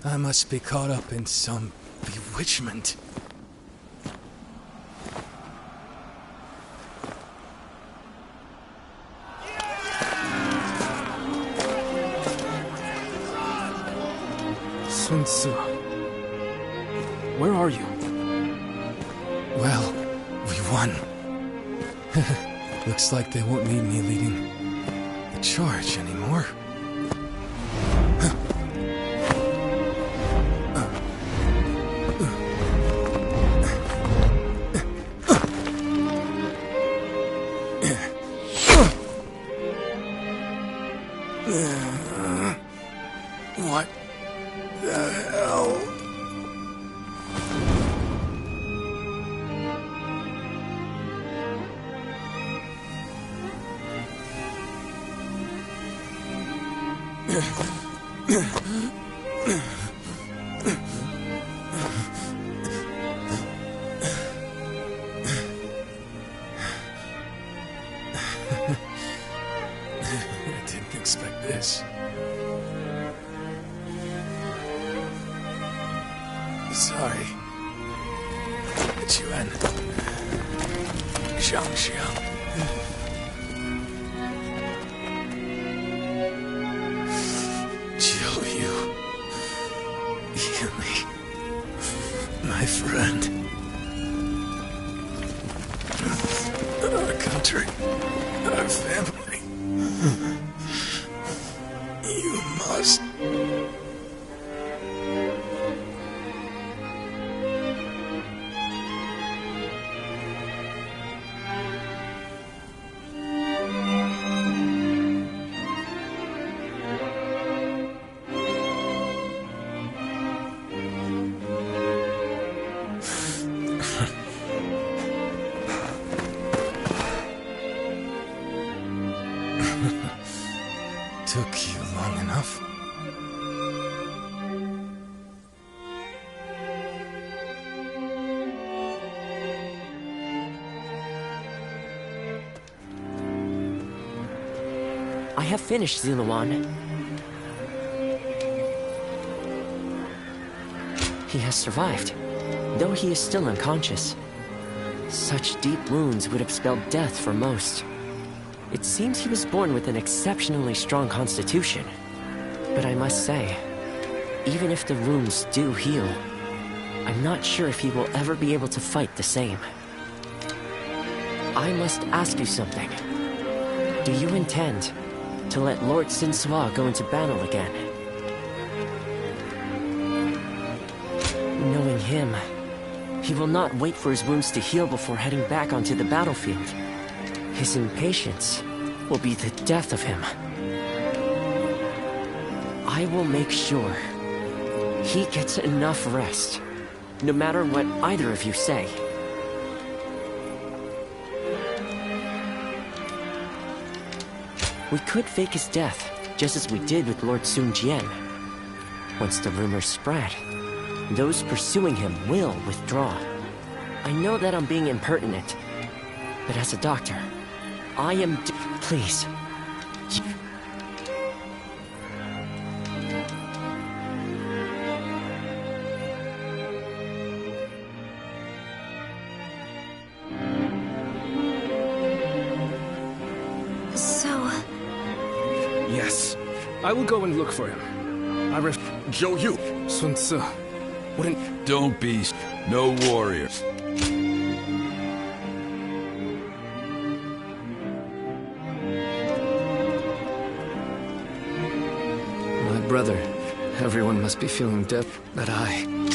I must be caught up in some bewitchment. Sun Tzu, where are you? Well, we won. Looks like they won't need me leading the charge anymore. What the hell? I didn't expect this. Sorry. Chuan. Zhangxiang. Jiu, hear me. My friend. Our country. Our family. You must. Took you long enough. I have finished, Zuluan. He has survived, though he is still unconscious. Such deep wounds would have spelled death for most. It seems he was born with an exceptionally strong constitution. But I must say, even if the wounds do heal, I'm not sure if he will ever be able to fight the same. I must ask you something. Do you intend to let Lord Sinsoir go into battle again? Knowing him, he will not wait for his wounds to heal before heading back onto the battlefield. His impatience will be the death of him. I will make sure he gets enough rest, no matter what either of you say. We could fake his death, just as we did with Lord Sun Jian. Once the rumors spread, those pursuing him will withdraw. I know that I'm being impertinent, but as a doctor, I am please. Yes, I will go and look for him. Zhou Yu! Sun Ce, wouldn't... Don't be... no warrior. My brother, everyone must be feeling death, but I...